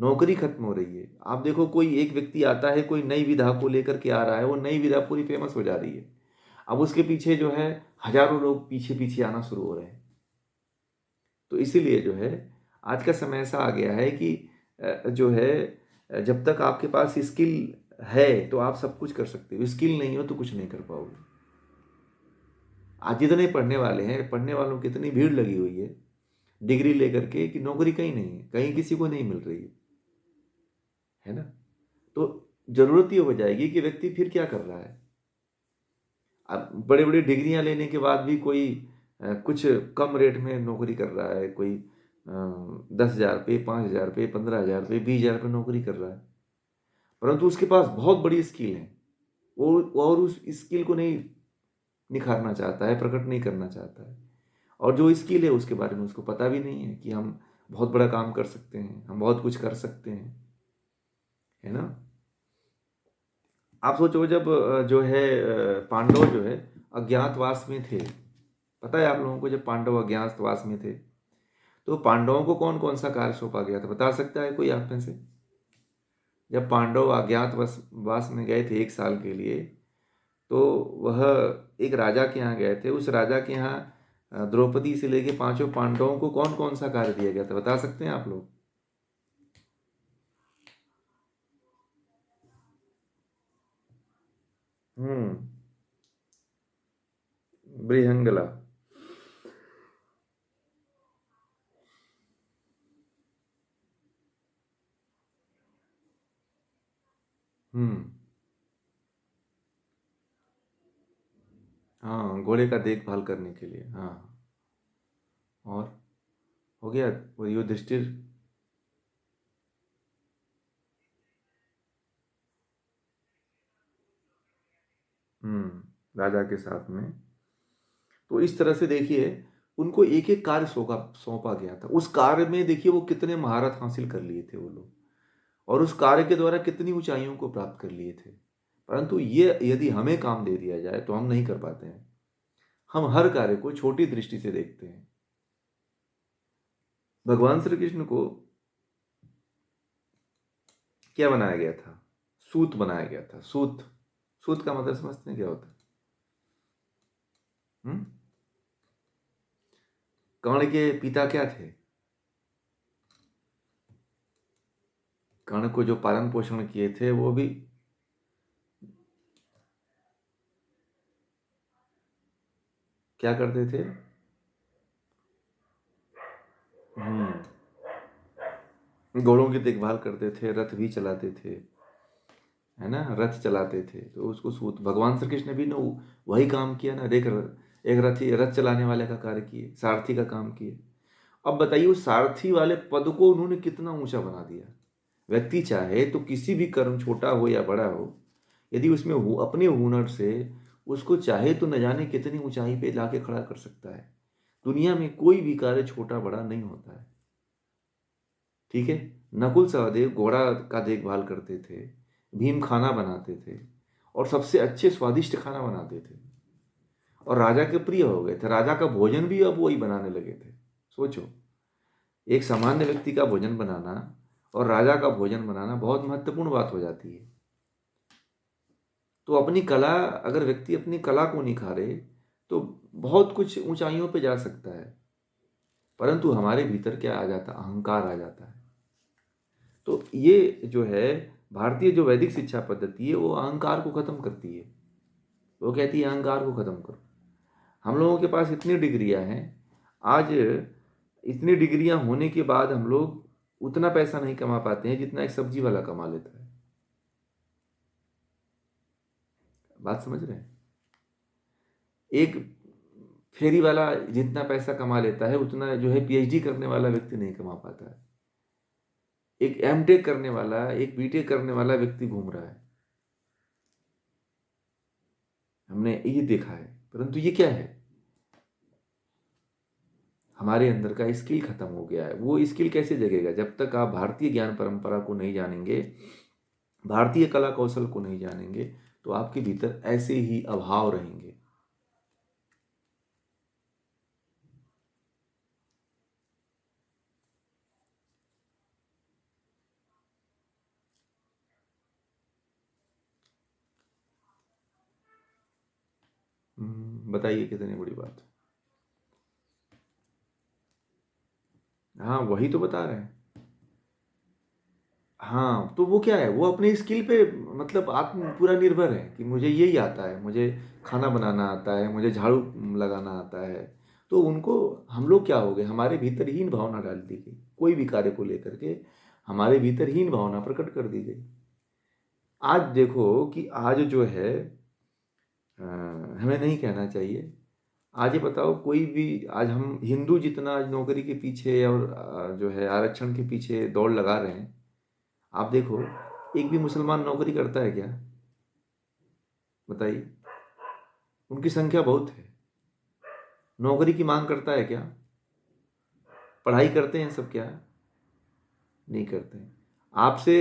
नौकरी खत्म हो रही है। आप देखो कोई एक व्यक्ति आता है, कोई नई विधा को लेकर के आ रहा है, वो नई विधा पूरी फेमस हो जा रही है। अब उसके पीछे जो है हज़ारों लोग पीछे-पीछे आना शुरू हो रहे हैं। तो इसीलिए जो है आज का समय ऐसा आ गया है कि जो है जब तक आपके पास स्किल है तो आप सब कुछ कर सकते हो, स्किल नहीं हो तो कुछ नहीं कर पाओगे। आज जितने पढ़ने वाले हैं, पढ़ने वालों की इतनी भीड़ लगी हुई है डिग्री लेकर के कि नौकरी कहीं नहीं है, कहीं किसी को नहीं मिल रही है ना? तो ज़रूरत ये हो जाएगी कि व्यक्ति फिर क्या कर रहा है? अब बड़ी-बड़ी डिग्रियाँ लेने के बाद भी कोई कुछ कम रेट में नौकरी कर रहा है, कोई 10,000 पे, 5,000 पे, 15,000 पे, 20,000 पे नौकरी कर रहा है। परंतु उसके पास बहुत बड़ी स्किल है। वो और उस स्किल को नहीं निखारना चाहता है, प्रकट नहीं करना चाहता है। और जो स्किल है उसके बारे में उसको पता भी नहीं है कि हम बहुत बड़ा काम कर सकते हैं, हम बहुत कुछ कर सकते हैं, है ना? आप सोचो जब जो है पांडव जो है अज्ञातवास में थे। पता है आप लोगों को जब पांडव अज्ञातवास में थे, तो पांडवों को कौन-कौन सा कार्य सौंपा गया था? बता सकता है कोई आप में से? जब पांडव अज्ञातवास वास में गए थे 1 साल के लिए, तो वह एक राजा के यहाँ गए थे। उस राजा के यहाँ द्रौपदी से लेके पाँचों पांडवों को कौन-कौन सा कार्य दिया गया था? बता सकते हैं आप लोग? हुँ, बृहंगला। हुँ, हाँ, घोड़े का देखभाल करने के लिए। हाँ, और हो गया वो युधिष्ठिर। राजा के साथ में। तो इस तरह से देखिए उनको एक-एक कार्य सौंपा गया था। उस कार्य में देखिए वो कितने महारत हासिल कर लिए थे वो लोग और उस कार्य के द्वारा कितनी ऊँचाइयों को प्राप्त कर लिए थे। परंतु ये यदि हमें काम दे दिया जाए तो हम नहीं कर पाते हैं। हम हर कार्य को छोटी दृष्टि से देखते हैं। भगवान श्री कृष्ण को क्या बनाया गया था? सूत बनाया गया था। सूत, सूत का मतलब समझते हैं क्या होता है? हुँ? कर्ण के पिता क्या थे? कर्ण को जो पालन पोषण किए थे वो भी क्या करते थे? घोड़ों की देखभाल करते थे, रथ भी चलाते थे, है ना, रथ चलाते थे। तो उसको सूत भगवान श्री कृष्ण ने भी ना वही काम किया ना, एक रथी रथ चलाने वाले का कार्य किए, सारथी का काम किए। अब बताइए उस सारथी वाले पद को उन्होंने कितना ऊंचा बना दिया। व्यक्ति चाहे तो किसी भी कर्म, छोटा हो या बड़ा हो, यदि उसमें अपने हुनर से उसको चाहे तो न जाने कितनी ऊंचाई पे लाके खड़ा कर सकता है। दुनिया में कोई भी कार्य छोटा बड़ा नहीं होता है। ठीक है। नकुल सहदेव घोड़ा का देखभाल करते थे, भीम खाना बनाते थे, और सबसे अच्छे स्वादिष्ट खाना बनाते थे, और राजा के प्रिय हो गए थे। राजा का भोजन भी अब वही बनाने लगे थे। सोचो, एक सामान्य व्यक्ति का भोजन बनाना और राजा का भोजन बनाना बहुत महत्वपूर्ण बात हो जाती है। तो अपनी कला, अगर व्यक्ति अपनी कला को निखारे तो बहुत कुछ ऊंचाइयों पे जा सकता है, परंतु हमारे भीतर क्या आ जाता? अहंकार आ जाता है। तो ये जो है भारतीय जो वैदिक शिक्षा पद्धति है वो अहंकार को खत्म करती है। वो कहती है अहंकार को खत्म करो। हम लोगों के पास इतनी डिग्रियां हैं आज, इतनी डिग्रियां होने के बाद हम लोग उतना पैसा नहीं कमा पाते हैं जितना एक सब्जी वाला कमा लेता है। बात समझ रहे हैं? एक फेरी वाला जितना पैसा कमा लेता है उतना जो है पीएचडी करने वाला व्यक्ति नहीं कमा पाता है। एक एमटेक करने वाला, एक बीटेक करने वाला व्यक्ति घूम रहा है। हमने ये देखा है। परंतु ये क्या है? हमारे अंदर का स्किल खत्म हो गया है। वो स्किल कैसे जगेगा? जब तक आप भारतीय ज्ञान परंपरा को नहीं जानेंगे, भारतीय कला कौशल को नहीं जानेंगे, तो आपके भीतर ऐसे ही अभाव रहेंगे। बताइए कितनी बड़ी बात। हाँ, वही तो बता रहे हैं। हाँ, तो वो क्या है, वो अपने स्किल पे मतलब आत्म पूरा निर्भर है कि मुझे यही आता है, मुझे खाना बनाना आता है, मुझे झाड़ू लगाना आता है। तो उनको, हम लोग क्या हो गए, हमारे भीतर हीन भावना डाल दी गई। कोई भी कार्य को लेकर के हमारे भीतर हीन भावना प्रकट कर दी गई। आज देखो कि आज जो है हमें नहीं कहना चाहिए। आज ये बताओ, कोई भी, आज हम हिंदू जितना आज नौकरी के पीछे और जो है आरक्षण के पीछे दौड़ लगा रहे हैं, आप देखो एक भी मुसलमान नौकरी करता है क्या? बताइए। उनकी संख्या बहुत है। नौकरी की मांग करता है क्या? पढ़ाई करते हैं सब क्या? नहीं करते हैं। आपसे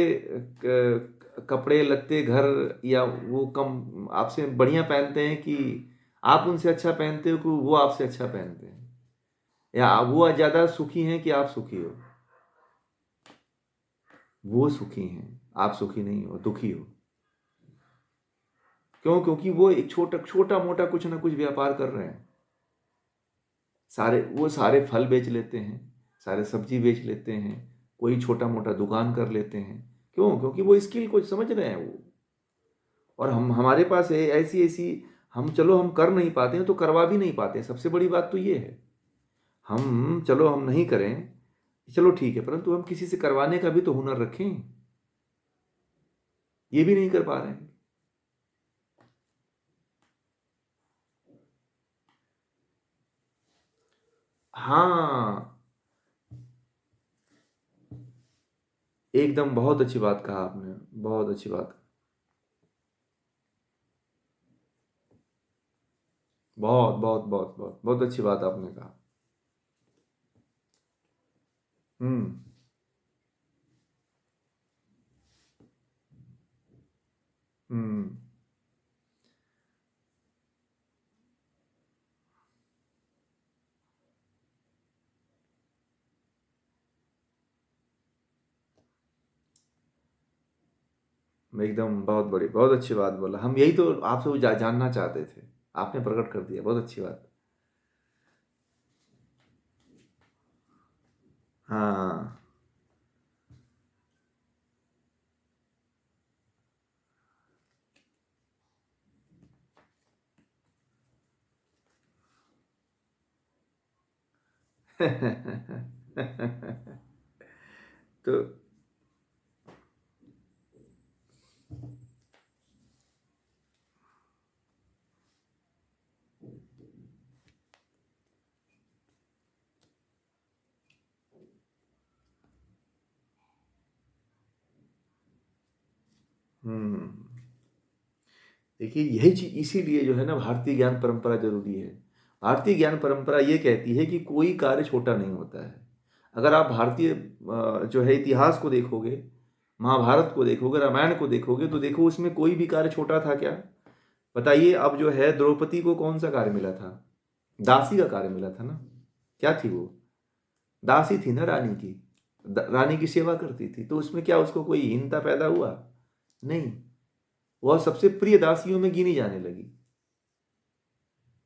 कपड़े लत्ते घर या वो कम आपसे बढ़िया पहनते हैं, कि आप उनसे अच्छा पहनते हो, कि वो आपसे अच्छा पहनते हैं, या वो ज़्यादा सुखी हैं कि आप सुखी हो? वो सुखी हैं, आप सुखी नहीं हो, दुखी हो। क्यों? क्योंकि वो एक छोटा छोटा मोटा कुछ ना कुछ व्यापार कर रहे हैं। वो सारे फल बेच लेते हैं, सारे सब्जी बेच लेते हैं, कोई छोटा मोटा दुकान कर लेते हैं। क्यों? क्योंकि वो स्किल को समझ रहे हैं वो। और हम, हमारे पास है ऐसी ऐसी, हम चलो हम कर नहीं पाते हैं तो करवा भी नहीं पाते हैं। सबसे बड़ी बात तो ये है, हम चलो हम नहीं करें, चलो ठीक है, परंतु हम किसी से करवाने का भी तो हुनर रखें। ये भी नहीं कर पा रहे हैं। हाँ, एकदम बहुत अच्छी बात कहा आपने, बहुत अच्छी बात। बहुत बहुत बहुत बहुत बहुत अच्छी बात आपने कहा। हम्म। हम्म। एकदम बहुत बड़ी, बहुत अच्छी बात बोला। हम यही तो आपसे वो जानना चाहते थे, आपने प्रकट कर दिया, बहुत अच्छी बात। हाँ। तो हम्म, देखिए यही चीज इसीलिए जो है ना भारतीय ज्ञान परंपरा जरूरी है। भारतीय ज्ञान परंपरा ये कहती है कि कोई कार्य छोटा नहीं होता है। अगर आप भारतीय जो है इतिहास को देखोगे, महाभारत को देखोगे, रामायण को देखोगे, तो देखो उसमें कोई भी कार्य छोटा था क्या? बताइए। अब जो है द्रौपदी को कौन सा कार्य मिला था? दासी का कार्य मिला था ना। क्या थी वो? दासी थी ना रानी की। रानी की सेवा करती थी, तो उसमें क्या उसको कोई हीनता पैदा हुआ? नहीं। वह सबसे प्रिय दासियों में गिनी जाने लगी।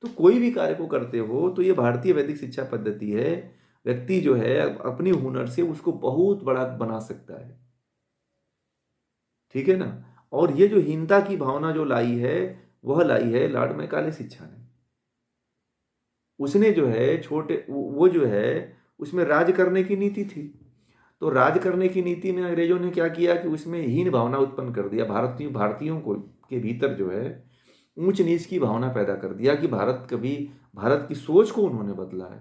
तो कोई भी कार्य को करते हो तो ये भारतीय वैदिक शिक्षा पद्धति है। व्यक्ति जो है अपनी हुनर से उसको बहुत बड़ा बना सकता है। ठीक है ना। और ये जो हीनता की भावना जो लाई है, वह लाई है लॉर्ड मैकाले शिक्षा ने। उसने जो है छोटे वो जो है उसमें राज करने की नीति थी। तो राज करने की नीति में अंग्रेजों ने क्या किया कि उसमें हीन भावना उत्पन्न कर दिया। भारतीयों को के भीतर जो है ऊंच नीच की भावना पैदा कर दिया कि भारत की सोच को उन्होंने बदला है।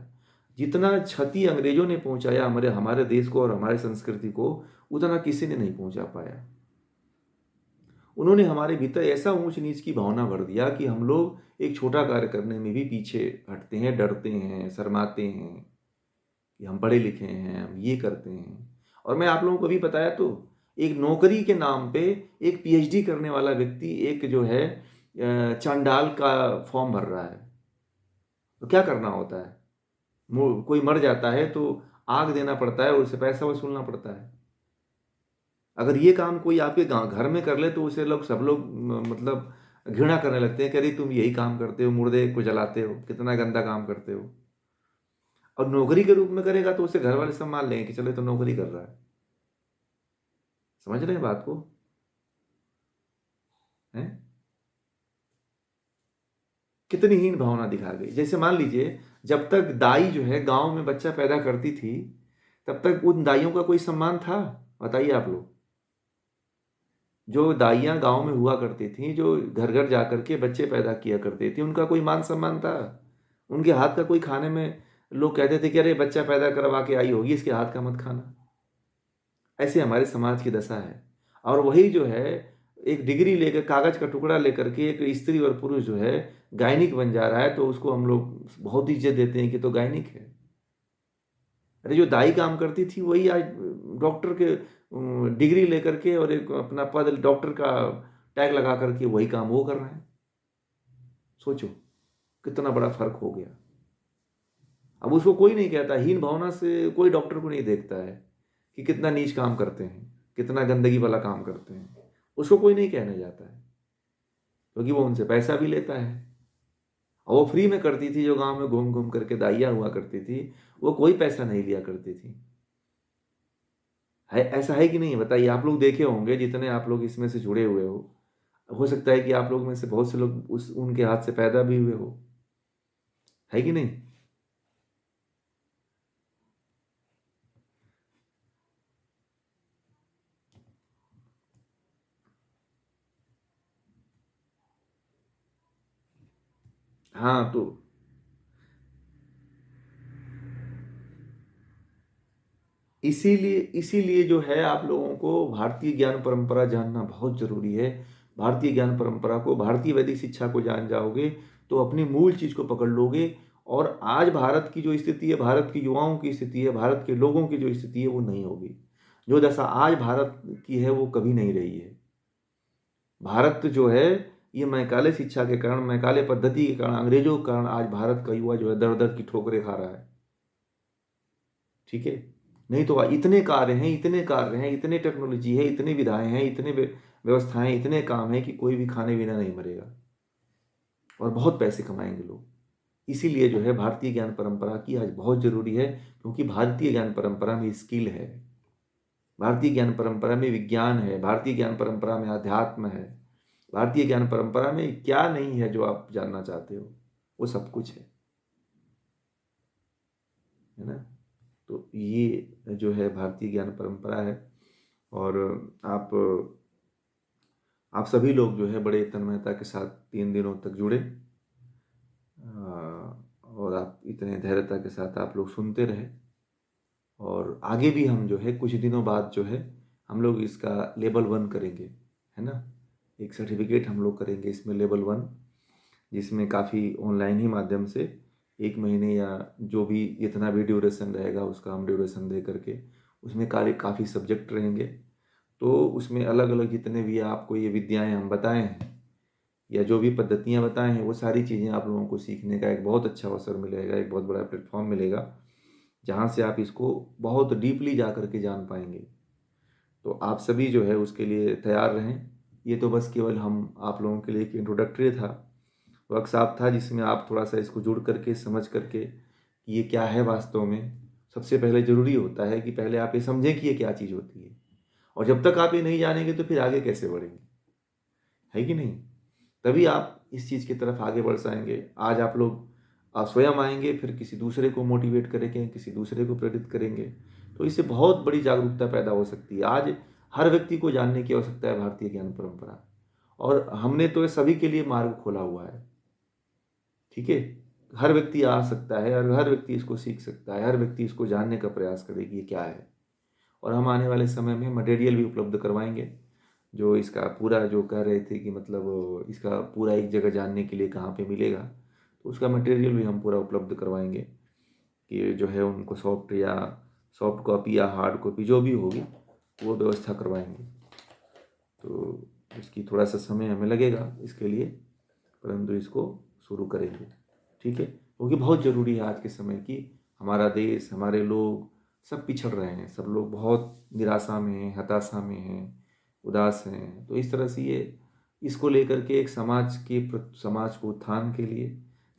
जितना क्षति अंग्रेजों ने पहुंचाया हमारे हमारे देश को और हमारे संस्कृति को, उतना किसी ने नहीं पहुंचा पाया। उन्होंने हमारे भीतर ऐसा ऊंच नीच की भावना भर दिया कि हम लोग एक छोटा कार्य करने में भी पीछे हटते हैं, डरते हैं, शर्माते हैं कि हम पढ़े लिखे हैं, हम ये करते हैं। और मैं आप लोगों को भी बताया तो, एक नौकरी के नाम पे एक पीएचडी करने वाला व्यक्ति एक जो है चांडाल का फॉर्म भर रहा है। तो क्या करना होता है? कोई मर जाता है तो आग देना पड़ता है और उससे पैसा वसूलना पड़ता है। अगर ये काम कोई आपके गाँव घर में कर ले तो उसे सब लोग मतलब घृणा करने लगते हैं कि अरे तुम यही काम करते हो, मुर्दे को जलाते हो, कितना गंदा काम करते हो। और नौकरी के रूप में करेगा तो उसे घर वाले सम्मान लेंगे कि चलो तो नौकरी कर रहा है। समझ रहे हैं बात को? हैं? कितनी हीन भावना दिखा गई। जैसे मान लीजिए, जब तक दाई जो है गांव में बच्चा पैदा करती थी, तब तक उन दाइयों का कोई सम्मान था? बताइए आप लोग। जो दाइयां गांव में हुआ करती थी, जो घर घर जाकर के बच्चे पैदा किया करती थी, उनका कोई मान सम्मान था? उनके हाथ का कोई खाने में लोग कहते थे कि अरे बच्चा पैदा करवा के आई होगी, इसके हाथ का मत खाना। ऐसे हमारे समाज की दशा है। और वही जो है एक डिग्री लेकर, कागज का टुकड़ा लेकर के एक स्त्री और पुरुष जो है गायनिक बन जा रहा है, तो उसको हम लोग बहुत इज्जत देते हैं कि तो गायनिक है। अरे जो दाई काम करती थी वही आज डॉक्टर के डिग्री लेकर के और एक अपना पद डॉक्टर का टैग लगा करके वही काम वो कर रहे हैं। सोचो कितना बड़ा फर्क हो गया। अब उसको कोई नहीं कहता, हीन भावना से कोई डॉक्टर को नहीं देखता है कि कितना नीच काम करते हैं, कितना गंदगी वाला काम करते हैं। उसको कोई नहीं कहने जाता है, क्योंकि वो उनसे पैसा भी लेता है। और वो फ्री में करती थी, जो गांव में घूम घूम करके दाइयाँ हुआ करती थी, वो कोई पैसा नहीं लिया करती थी। है ऐसा है कि नहीं? बताइए। आप लोग देखे होंगे, जितने आप लोग इसमें से जुड़े हुए हो सकता है कि आप लोग में से बहुत से लोग उस उनके हाथ से पैदा भी हुए हो। है कि नहीं? हाँ। तो इसीलिए जो है आप लोगों को भारतीय ज्ञान परंपरा जानना बहुत जरूरी है। भारतीय ज्ञान परंपरा को, भारतीय वैदिक शिक्षा को जान जाओगे तो अपनी मूल चीज को पकड़ लोगे। और आज भारत की जो स्थिति है, भारत के युवाओं की स्थिति है, भारत के लोगों की जो स्थिति है, वो नहीं होगी। जो दशा आज भारत की है वो कभी नहीं रही है। भारत जो है, ये मैकाले शिक्षा के कारण, मैकाले पद्धति के कारण, अंग्रेजों के कारण आज भारत का युवा जो है दर दर की ठोकरें खा रहा है। ठीक है। नहीं तो इतने कार्य हैं, इतने कार्य हैं, इतने टेक्नोलॉजी है, इतनी विधाएं हैं, इतने व्यवस्थाएं, इतने काम हैं कि कोई भी खाने बिना नहीं मरेगा। और बहुत पैसे कमाएंगे लोग। इसीलिए जो है भारतीय ज्ञान परंपरा की आज बहुत जरूरी है, क्योंकि भारतीय ज्ञान परंपरा में स्किल है, भारतीय ज्ञान परंपरा में विज्ञान है, भारतीय ज्ञान परंपरा में अध्यात्म है, भारतीय ज्ञान परंपरा में क्या नहीं है जो आप जानना चाहते हो, वो सब कुछ है। है ना। तो ये जो है भारतीय ज्ञान परंपरा है। और आप आप सभी लोग जो है बड़े तन्मयता के साथ 3 दिनों तक जुड़े, और आप इतने धैर्यता के साथ आप लोग सुनते रहे। और आगे भी हम जो है कुछ दिनों बाद जो है हम लोग इसका लेवल 1 करेंगे, है ना। एक सर्टिफिकेट हम लोग करेंगे इसमें लेवल 1, जिसमें काफ़ी ऑनलाइन ही माध्यम से 1 महीने या जो भी इतना भी ड्यूरेशन रहेगा उसका हम ड्यूरेशन दे करके उसमें काफ़ी सब्जेक्ट रहेंगे। तो उसमें अलग अलग जितने भी आपको ये विद्याएं हम बताए हैं या जो भी पद्धतियां बताए हैं वो सारी चीज़ें आप लोगों को सीखने का एक बहुत अच्छा अवसर मिलेगा, एक बहुत बड़ा प्लेटफॉर्म मिलेगा जहाँ से आप इसको बहुत डीपली जा करके जान पाएंगे। तो आप सभी जो है उसके लिए तैयार रहें। ये तो बस केवल हम आप लोगों के लिए एक इंट्रोडक्टरी था, वर्कशॉप था, जिसमें आप थोड़ा सा इसको जुड़ करके समझ करके कि ये क्या है वास्तव में। सबसे पहले ज़रूरी होता है कि पहले आप ये समझें कि ये क्या चीज़ होती है, और जब तक आप ये नहीं जानेंगे तो फिर आगे कैसे बढ़ेंगे, है कि नहीं। तभी आप इस चीज़ की तरफ आगे बढ़ पाएंगे। आज आप लोग स्वयं आएंगे, फिर किसी दूसरे को मोटिवेट करेंगे, किसी दूसरे को प्रेरित करेंगे, तो इससे बहुत बड़ी जागरूकता पैदा हो सकती है। आज हर व्यक्ति को जानने की आवश्यकता है भारतीय ज्ञान परंपरा, और हमने तो ये सभी के लिए मार्ग खोला हुआ है। ठीक है, हर व्यक्ति आ सकता है और हर व्यक्ति इसको सीख सकता है, हर व्यक्ति इसको जानने का प्रयास करे कि ये क्या है। और हम आने वाले समय में मटेरियल भी उपलब्ध करवाएंगे, जो इसका पूरा जो कह रहे थे कि मतलब इसका पूरा एक जगह जानने के लिए कहाँ पे मिलेगा, तो उसका मटेरियल भी हम पूरा उपलब्ध करवाएंगे कि जो है उनको सॉफ्ट कॉपी या हार्ड कॉपी जो भी होगी वो व्यवस्था करवाएंगे। तो इसकी थोड़ा सा समय हमें लगेगा इसके लिए, परंतु इसको शुरू करेंगे। ठीक है, क्योंकि बहुत ज़रूरी है आज के समय की। हमारा देश, हमारे लोग सब पिछड़ रहे हैं, सब लोग बहुत निराशा में हैं, हताशा में हैं, उदास हैं। तो इस तरह से ये इसको लेकर के एक समाज को उत्थान के लिए,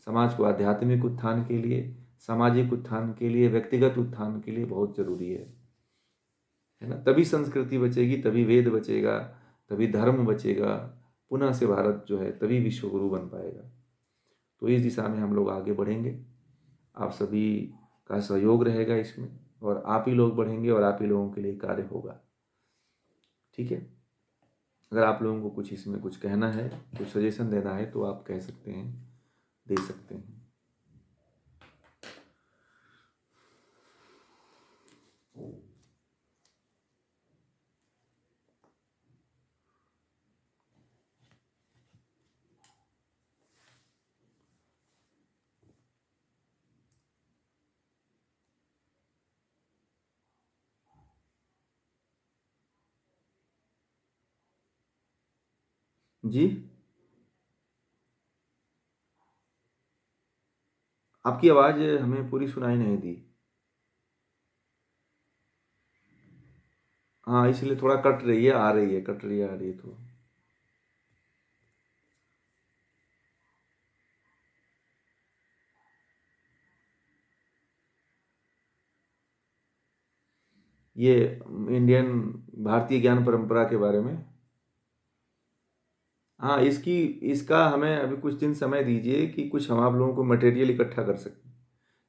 समाज को आध्यात्मिक उत्थान के लिए, सामाजिक उत्थान के लिए, व्यक्तिगत उत्थान के लिए बहुत ज़रूरी है ना। तभी संस्कृति बचेगी, तभी वेद बचेगा, तभी धर्म बचेगा, पुनः से भारत जो है तभी विश्वगुरु बन पाएगा। तो इस दिशा में हम लोग आगे बढ़ेंगे, आप सभी का सहयोग रहेगा इसमें, और आप ही लोग बढ़ेंगे और आप ही लोगों के लिए कार्य होगा। ठीक है, अगर आप लोगों को कुछ इसमें कुछ कहना है, कुछ सजेशन देना है तो आप कह सकते हैं, दे सकते हैं। जी, आपकी आवाज़ हमें पूरी सुनाई नहीं दी। हाँ, इसलिए थोड़ा कट रही है, आ रही है, कट रही है, आ रही है थोड़ा। ये इंडियन भारतीय ज्ञान परंपरा के बारे में। हाँ, इसका हमें अभी कुछ दिन समय दीजिए कि कुछ हम आप लोगों को मटेरियल इकट्ठा कर सकें,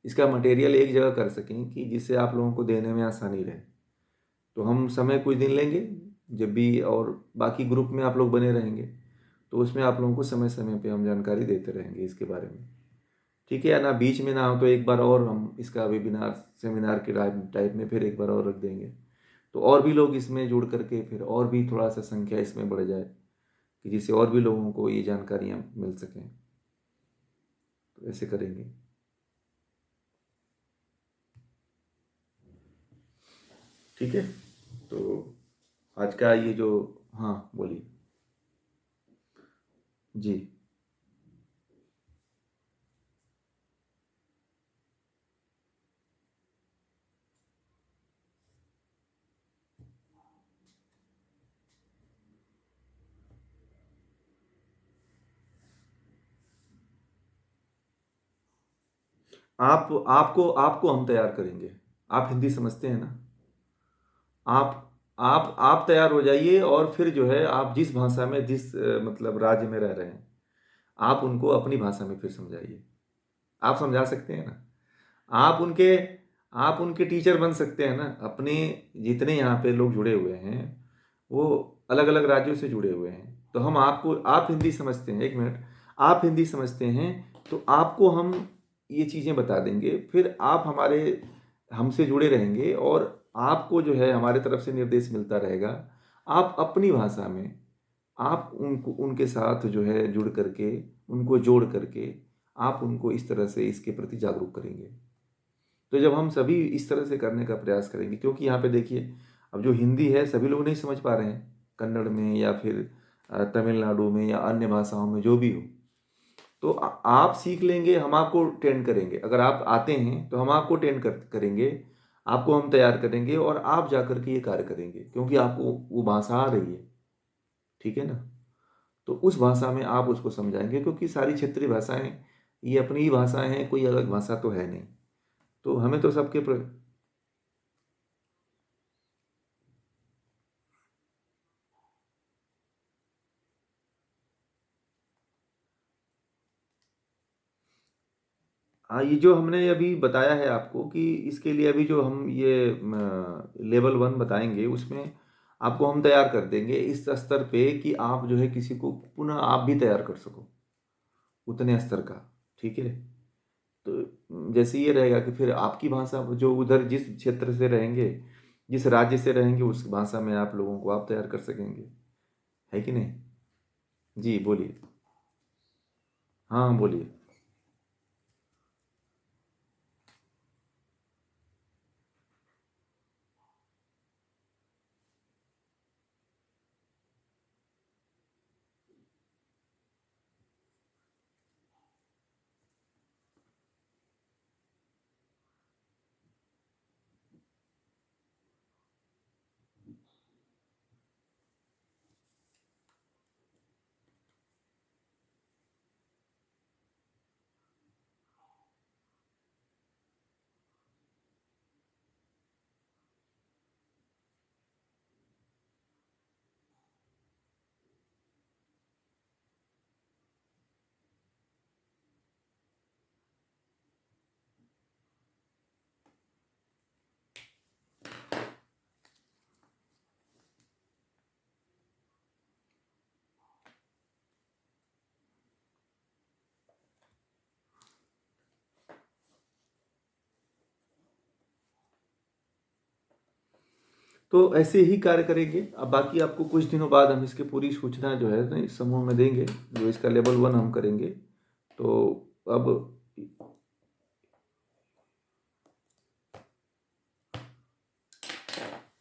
इसका मटेरियल एक जगह कर सकें कि जिससे आप लोगों को देने में आसानी रहे। तो हम समय कुछ दिन लेंगे जब भी, और बाकी ग्रुप में आप लोग बने रहेंगे, तो उसमें आप लोगों को समय समय पे हम जानकारी देते रहेंगे इसके बारे में। ठीक है, या ना बीच में ना हो तो एक बार और हम इसका वेबिनार सेमिनार के टाइप में फिर एक बार और रख देंगे, तो और भी लोग इसमें जुड़ करके फिर और भी थोड़ा सा संख्या इसमें बढ़ जाए, कि जिससे और भी लोगों को ये जानकारियाँ मिल सकें। तो ऐसे करेंगे। ठीक है, तो आज का ये जो, हाँ बोलिए। जी, आपको आपको हम तैयार करेंगे। आप हिंदी समझते हैं ना। आप आप तैयार हो जाइए, और फिर जो है आप जिस भाषा में, जिस मतलब राज्य में रह रहे हैं, आप उनको अपनी भाषा में फिर समझाइए। आप समझा सकते हैं ना। आप उनके आप उनके टीचर बन सकते हैं ना। अपने जितने यहाँ पे लोग जुड़े हुए हैं वो अलग अलग राज्यों से जुड़े हुए हैं। तो हम आपको, आप हिंदी समझते हैं, एक मिनट, आप हिंदी समझते हैं तो आपको हम ये चीज़ें बता देंगे, फिर आप हमारे हमसे जुड़े रहेंगे और आपको जो है हमारे तरफ से निर्देश मिलता रहेगा। आप अपनी भाषा में आप उनको, उनके साथ जो है जुड़ करके, उनको जोड़ करके आप उनको इस तरह से इसके प्रति जागरूक करेंगे। तो जब हम सभी इस तरह से करने का प्रयास करेंगे, क्योंकि यहाँ पे देखिए, अब जो हिंदी है सभी लोग नहीं समझ पा रहे हैं, कन्नड़ में या फिर तमिलनाडु में या अन्य भाषाओं में जो भी हो, तो आप सीख लेंगे, हम आपको ट्रेन करेंगे। अगर आप आते हैं तो हम आपको करेंगे, आपको हम तैयार करेंगे और आप जा कर के ये कार्य करेंगे, क्योंकि आपको वो भाषा आ रही है। ठीक है ना? तो उस भाषा में आप उसको समझाएंगे, क्योंकि सारी क्षेत्रीय भाषाएं ये अपनी ही भाषाएं हैं, कोई अलग भाषा तो है नहीं। तो हमें तो सबके हाँ, ये जो हमने अभी बताया है आपको कि इसके लिए अभी जो हम ये लेवल 1 बताएंगे, उसमें आपको हम तैयार कर देंगे इस स्तर पे कि आप जो है किसी को पुनः आप भी तैयार कर सको उतने स्तर का। ठीक है? तो जैसे ये रहेगा कि फिर आपकी भाषा जो उधर जिस क्षेत्र से रहेंगे, जिस राज्य से रहेंगे, उस भाषा में आप लोगों को आप तैयार कर सकेंगे। है कि नहीं? जी बोलिए। हाँ हाँ, बोलिए। तो ऐसे ही कार्य करेंगे। अब बाकी आपको कुछ दिनों बाद हम इसकी पूरी सूचना जो है ना इस समूह में देंगे, जो इसका लेवल 1 हम करेंगे। तो अब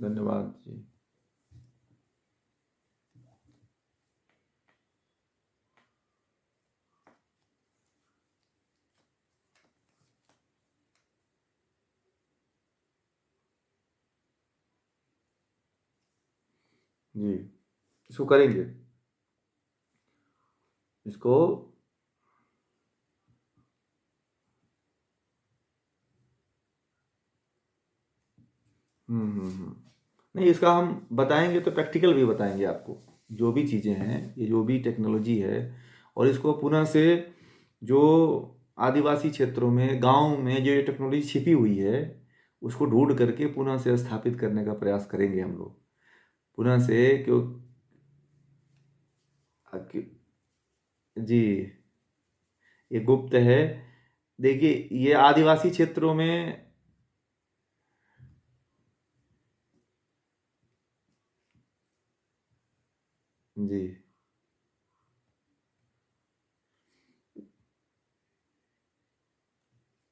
धन्यवाद जी। जी, इसको करेंगे, इसको। नहीं, इसका हम बताएंगे तो प्रैक्टिकल भी बताएंगे आपको, जो भी चीज़ें हैं, ये जो भी टेक्नोलॉजी है, और इसको पुनः से जो आदिवासी क्षेत्रों में, गांव में जो ये टेक्नोलॉजी छिपी हुई है, उसको ढूंढ करके पुनः से स्थापित करने का प्रयास करेंगे हम लोग, पुनः से। क्यों? जी, ये गुप्त है। देखिए, ये आदिवासी क्षेत्रों में। जी,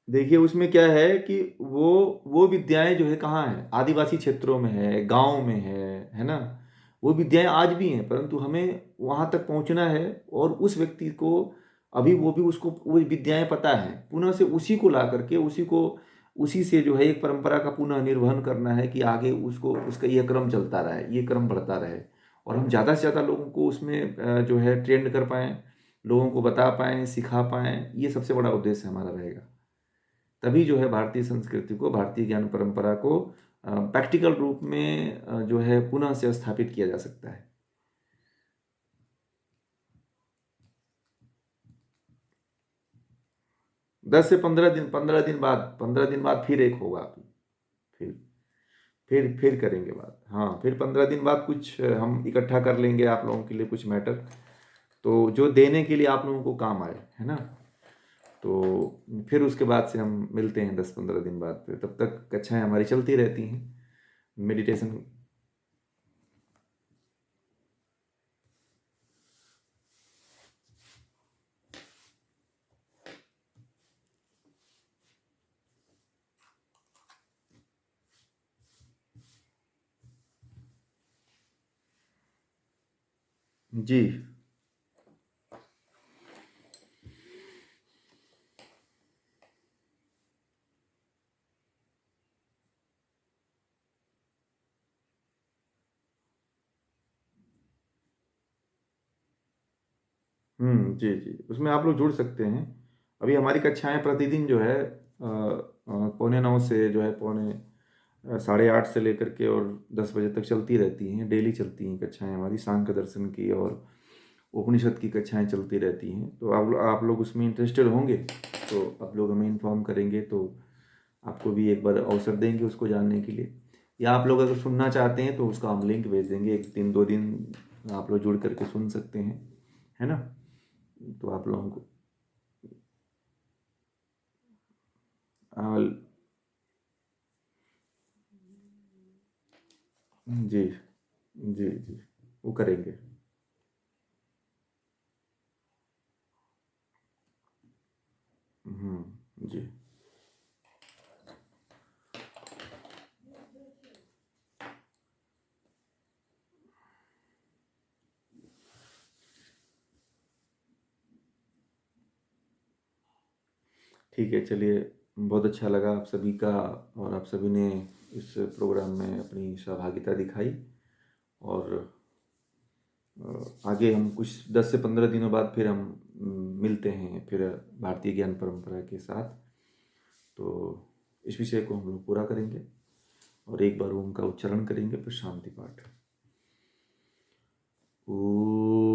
देखिए उसमें क्या है कि वो विद्याएं जो है कहाँ है, आदिवासी क्षेत्रों में है, गांव में है ना? वो विद्याएं आज भी हैं, परंतु हमें वहां तक पहुंचना है, और उस व्यक्ति को अभी वो भी, उसको वो विद्याएं पता है, पुनः से उसी को ला करके, उसी को, उसी से जो है एक परंपरा का पुनः निर्वहन करना है कि आगे उसको, उसका ये क्रम चलता रहे, ये क्रम बढ़ता रहे, और हम ज़्यादा से ज़्यादा लोगों को उसमें जो है ट्रेंड कर पाएँ, लोगों को बता पाएँ, सिखा पाएँ, ये सबसे बड़ा उद्देश्य हमारा रहेगा। तभी जो है भारतीय संस्कृति को, भारतीय ज्ञान परंपरा को प्रैक्टिकल रूप में जो है पुनः से स्थापित किया जा सकता है। 10 से 15 दिन, 15 दिन बाद फिर एक होगा अभी। फिर करेंगे बात। हाँ, फिर 15 दिन बाद कुछ हम इकट्ठा कर लेंगे आप लोगों के लिए कुछ मैटर, तो जो देने के लिए आप लोगों को काम आए, है ना। तो फिर उसके बाद से हम मिलते हैं 10-15 दिन बाद। फिर तब तक कक्षाएं हमारी चलती रहती हैं, मेडिटेशन। जी। जी, जी। उसमें आप लोग जुड़ सकते हैं। अभी हमारी कक्षाएँ प्रतिदिन जो है पौने 9 से जो है पौने 8:30 से लेकर के और 10 बजे तक चलती रहती हैं। डेली चलती हैं कक्षाएँ हमारी, सांख्य दर्शन की और उपनिषद की कक्षाएँ चलती रहती हैं। तो आप लोग उसमें इंटरेस्टेड होंगे तो आप लोग हमें इन्फॉर्म करेंगे, तो आपको भी एक बार अवसर देंगे उसको जानने के लिए। या आप लोग अगर सुनना चाहते हैं तो उसका हम लिंक भेज देंगे, 1 दिन 2 दिन आप लोग जुड़ करके सुन सकते हैं, है ना। तो आप लोगों को आ, जी, जी, जी, वो करेंगे। जी। ठीक है, चलिए, बहुत अच्छा लगा आप सभी का, और आप सभी ने इस प्रोग्राम में अपनी सहभागिता दिखाई। और आगे हम कुछ 10 से 15 दिनों बाद फिर हम मिलते हैं फिर भारतीय ज्ञान परंपरा के साथ। तो इस विषय को हम लोग पूरा करेंगे और एक बार ओम का उच्चारण करेंगे, फिर शांति पाठ। ओ